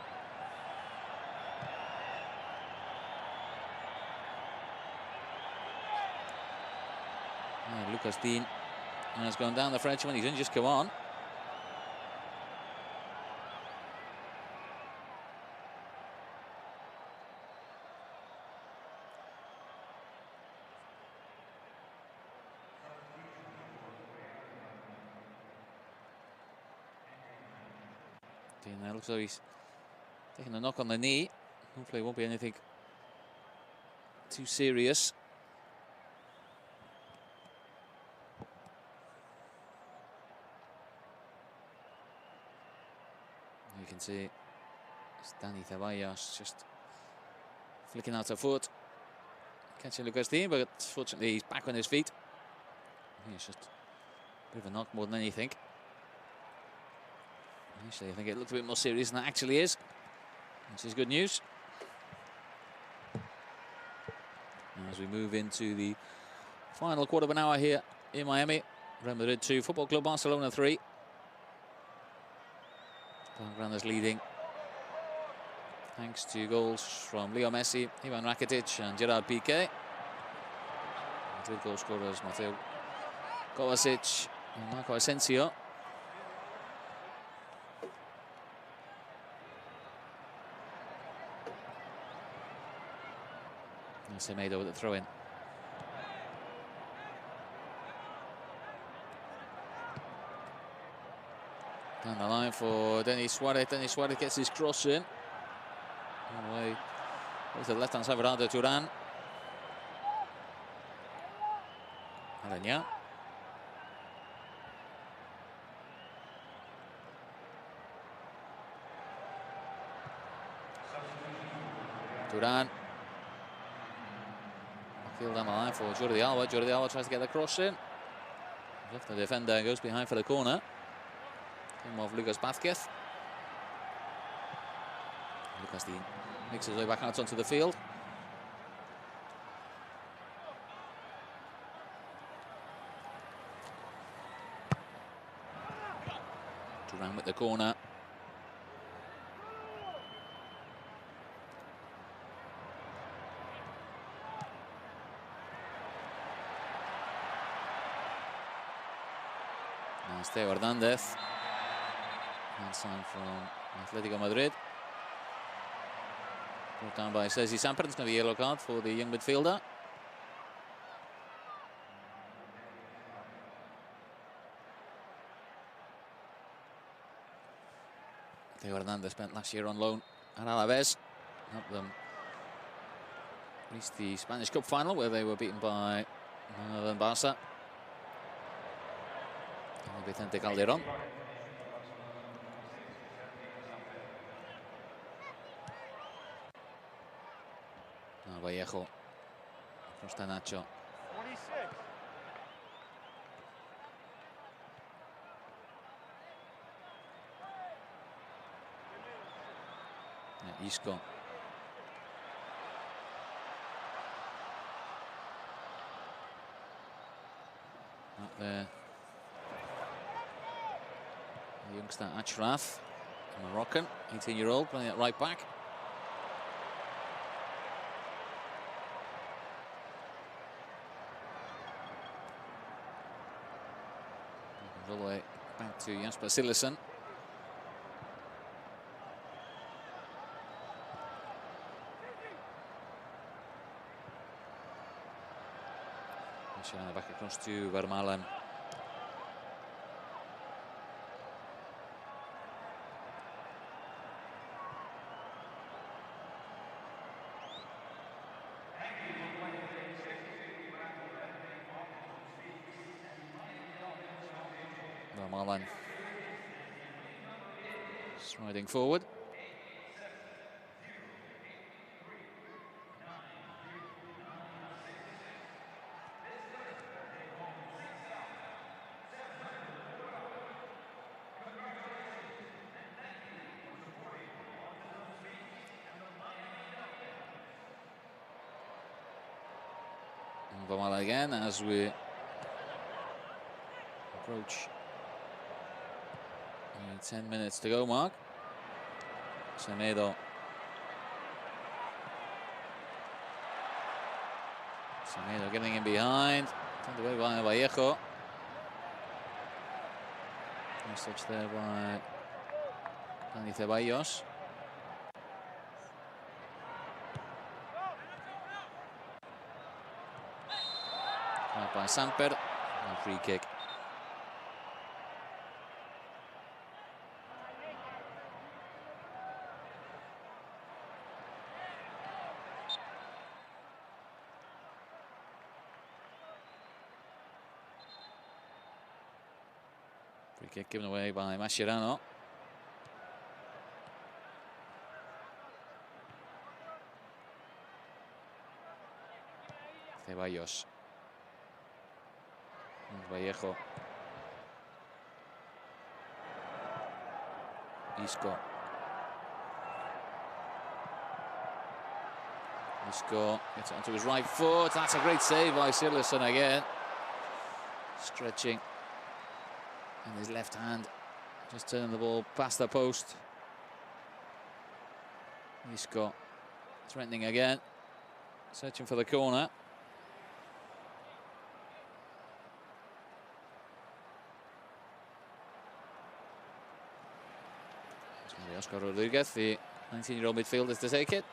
Lucas Dean has gone down, the Frenchman. He's in, just come on. Dean there looks like he's taking a knock on the knee. Hopefully it won't be anything too serious. You can see it's Dani Ceballos just flicking out her foot, catching Lucas Dean, but fortunately he's back on his feet. It's just a bit of a knock more than anything. Actually, I think it looked a bit more serious than it actually is, which is good news. As we move into the final quarter of an hour here in Miami, Real Madrid 2, Football Club Barcelona 3. Blaugrana's leading thanks to goals from Leo Messi, Ivan Rakitic and Gerard Piqué. Madrid goal scorers Mateo Kovacic and Marco Asensio. And Semedo with the throw-in. Down the line for Denis Suarez. Denis Suarez gets his cross in. All the way to the left-hand side for Arda Turan. Alenia. Turan. Field down the line for Jordi Alba. Jordi Alba tries to get the cross in. The defender goes behind for the corner. Team of Lucas Vázquez. Lucas Dean makes his way back out onto the field. Turan with the corner. Teo Hernández. Hand sign from Atletico Madrid. Brought down by Sergi Samper. It's going to be a yellow card for the young midfielder. Teo Hernández spent last year on loan at Alaves. Helped them reach the Spanish Cup final where they were beaten by none other than Barça. Vicente Calderón. Vallejo. Costa Nacho. 26. Isco. Up there. The youngster Achraf, a Moroccan, 18-year-old, playing at right back. All the way back to Jasper Cillessen. Showing the back across to Vermaelen. Vermaelen striding forward. Vermaelen again as we approach 10 minutes to go mark. Semedo. Semedo getting in behind. Turned away by Vallejo. Nice touch there by Dani Ceballos. Out by Samper. And free kick. Free kick given away by Mascherano. Ceballos. And Vallejo. Isco. Isco gets it onto his right foot. That's a great save by Sillerson again. Stretching. And his left hand just turning the ball past the post. Isco threatening again. Searching for the corner. Oscar Rodriguez, the 19-year-old midfielder, to take it.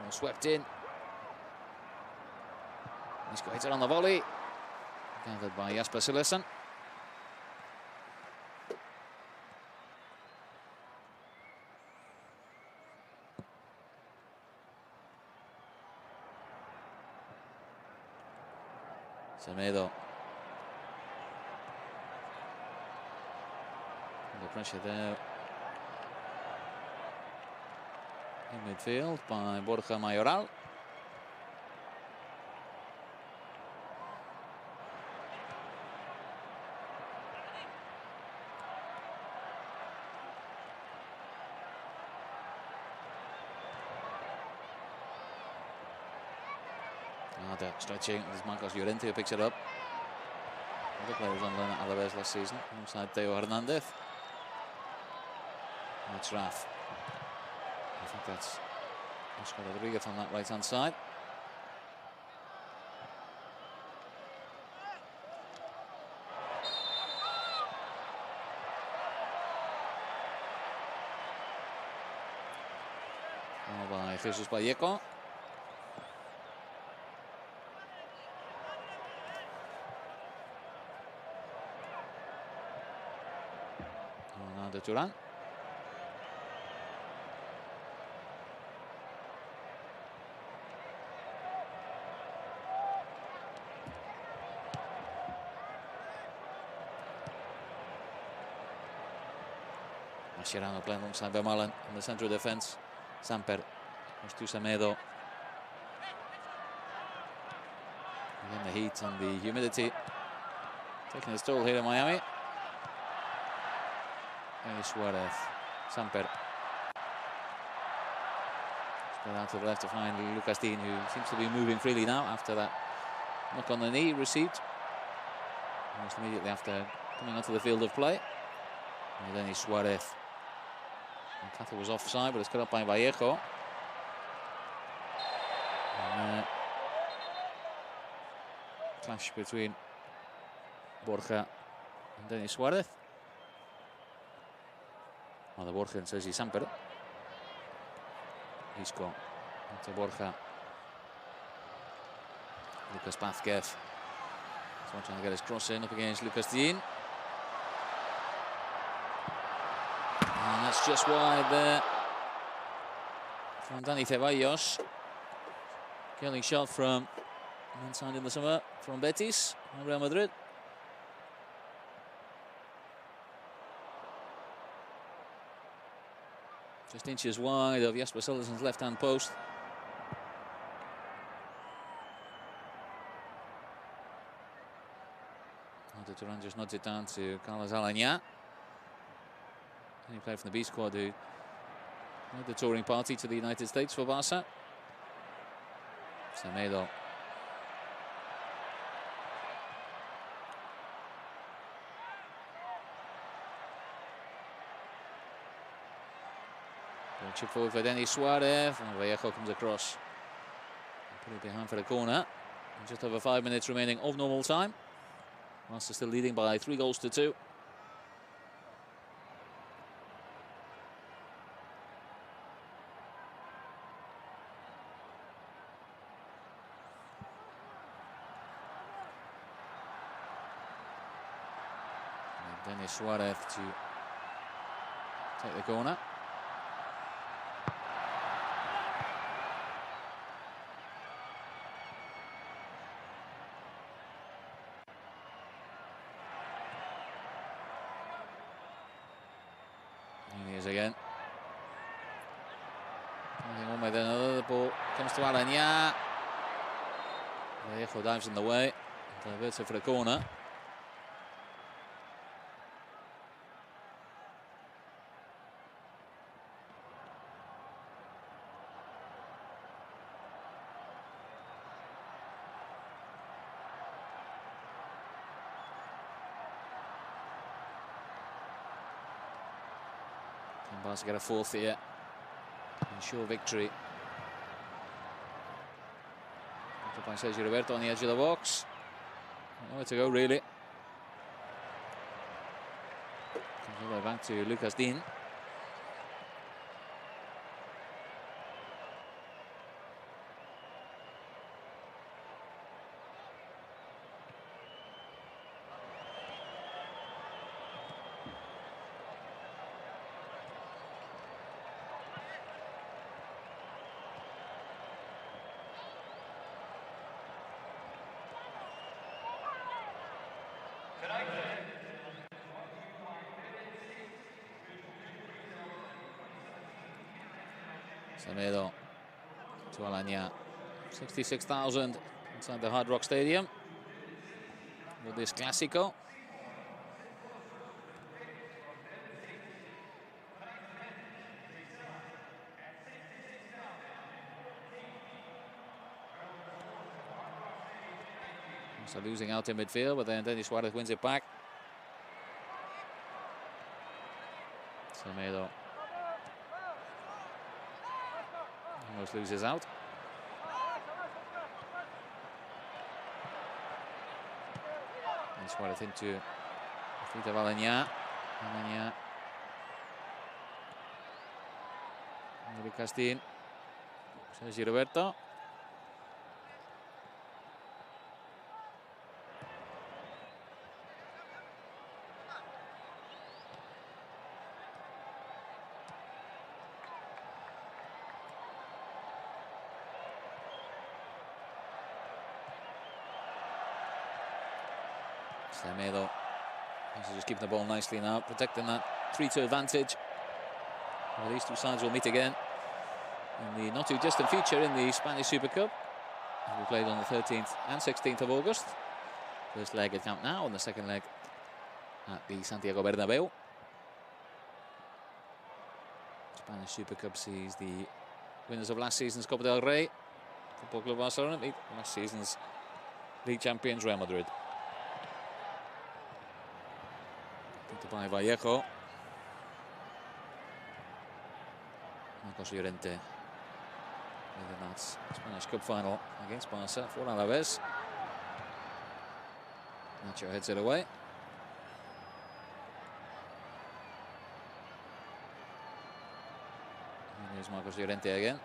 Well, swept in. He's got it on the volley. Gathered by Jasper Sillerson. Semedo. The pressure there. In midfield by Borja Mayoral. They're stretching as Marcos Llorente who picks it up. Other players on loan at Alaves last season, alongside Teo Hernandez. That's Raf. I think that's Oscar Rodriguez on that right-hand side. Now by Jesus Vallejo. Now de Turan. Mascherano playing alongside Vermaelen in the centre of defence. Samper goes to Semedo. Again, the heat and the humidity taking its toll here in Miami. And Suarez. Samper. Spread out to the left to find Lucas Dean, who seems to be moving freely now after that knock on the knee received almost immediately after coming onto the field of play. And then Suarez. Tata was offside, but it's cut up by Vallejo. And, clash between Borja and Denis Suarez. Well, the Borja and Sergi Samper. Isco into Borja. Lucas Vázquez. So trying to get his cross in up against Lucas Dean. And that's just wide there from Dani Ceballos. Killing shot from man signed in the summer from Betis and Real Madrid. Just inches wide of Jasper Sillerson's left-hand post. De Turan just nods it down to Carlos Alagna. He played from the B squad who made the touring party to the United States for Barça. Semedo. Chip forward for Denis Suarez, and Vallejo comes across. Put it behind for the corner. Just over 5 minutes remaining of normal time. Barca still leading by 3-2. Denis Suarez to take the corner. Here he is again. One with another. The ball comes to Alanya. Vallejo dives in the way. Diverts it for the corner. Barca get a fourth here. Ensure victory. Up by Sergio Roberto on the edge of the box. Nowhere to go, really. Comes all the way back to Lucas Dean. Semedo to Alanya. 66,000 inside the Hard Rock Stadium with this Clásico. So losing out in midfield, but then Denis Suarez wins it back. Semedo almost loses out. And Suarez into the feet of Alanya. Alanya. Lucas Dean. Sergio Roberto. Semedo just keeping the ball nicely now, protecting that 3-2 advantage. Well, these two sides will meet again in the not too distant future in the Spanish Super Cup. We played on the 13th and 16th of August. First leg at Camp Nou and the second leg at the Santiago Bernabeu. Spanish Super Cup sees the winners of last season's Copa del Rey, Football Club Barcelona, meet last season's league champions Real Madrid. By Vallejo. Marcos Llorente with that Spanish Cup final against Barca for Alaves. Nacho heads it away. And here's Marcos Llorente again.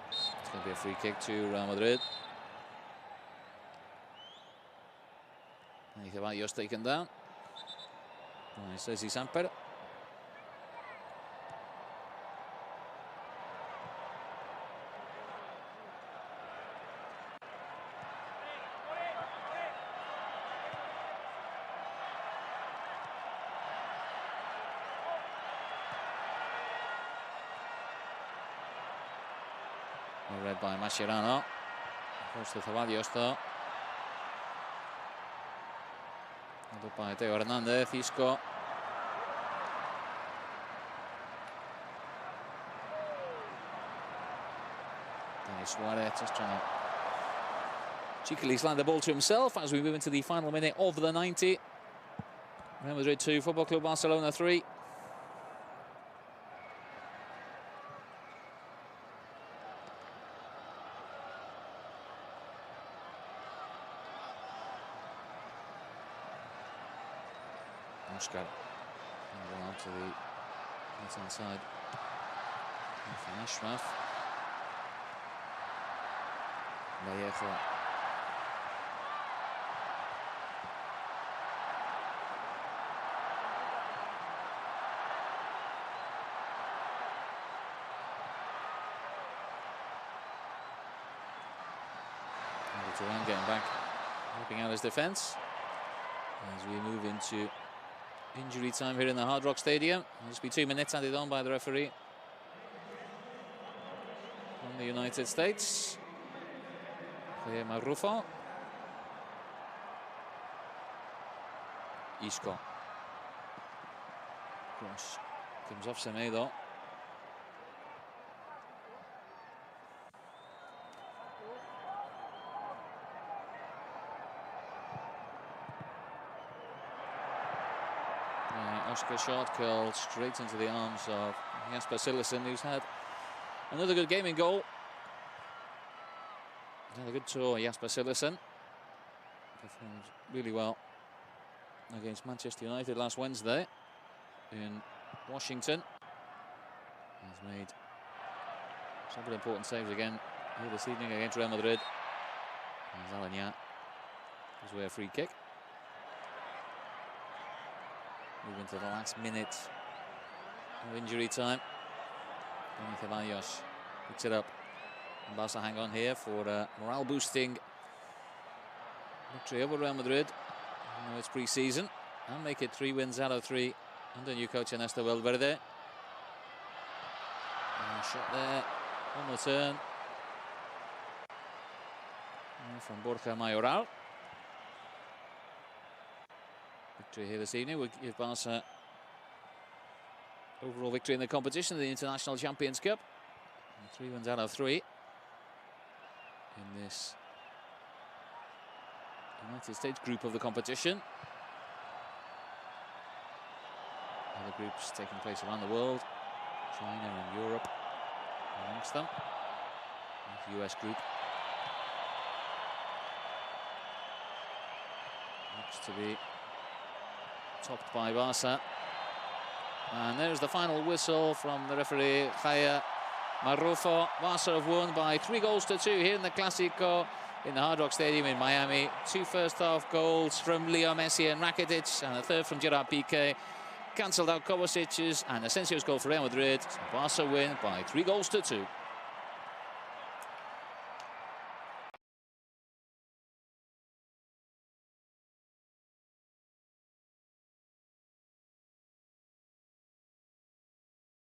It's going to be a free kick to Real Madrid. Ceballos taken down by Ceci Samper. Read by Mascherano. Goes to Ceballos though. By Teo Hernandez, Isco. Denis Suarez just trying to cheekily slant the ball to himself as we move into the final minute of the 90. Real Madrid 2, Football Club Barcelona 3. Oscar. Go out to the right-hand side. For Ashraf. Vallejo. Turan getting back, helping out his defence as we move into injury time here in the Hard Rock Stadium. There'll just be 2 minutes added on by the referee from the United States. Marufo. Isco. Cross comes off Semedo. Oscar shot curled straight into the arms of Jasper Cillessen, who's had another good gaming goal. Had a good tour, Jasper Cillessen. Performed really well against Manchester United last Wednesday in Washington. He's made several important saves again here this evening against Real Madrid. And Zalanya gives away a free kick. Moving to the last minute of injury time. Ceballos picks it up. And Barca hang on here for a morale-boosting victory over Real Madrid. I know it's pre-season, and make it 3 wins out of 3 under new coach Ernesto Valverde. And a shot there on the turn from Borja Mayoral. Victory here this evening will give Barca overall victory in the competition, the International Champions Cup. And 3 wins out of 3 in this United States group of the competition. Other groups taking place around the world, China and Europe amongst them. The US group looks to be topped by Barca. And there's the final whistle from the referee, Javier Marufo. Barca have won by 3-2 here in the Clásico in the Hard Rock Stadium in Miami. 2 first-half goals from Leo Messi and Rakitic, and a third from Gerard Piqué. Cancelled out Kovacic's and Asensio's goal for Real Madrid. So Barca win by 3-2.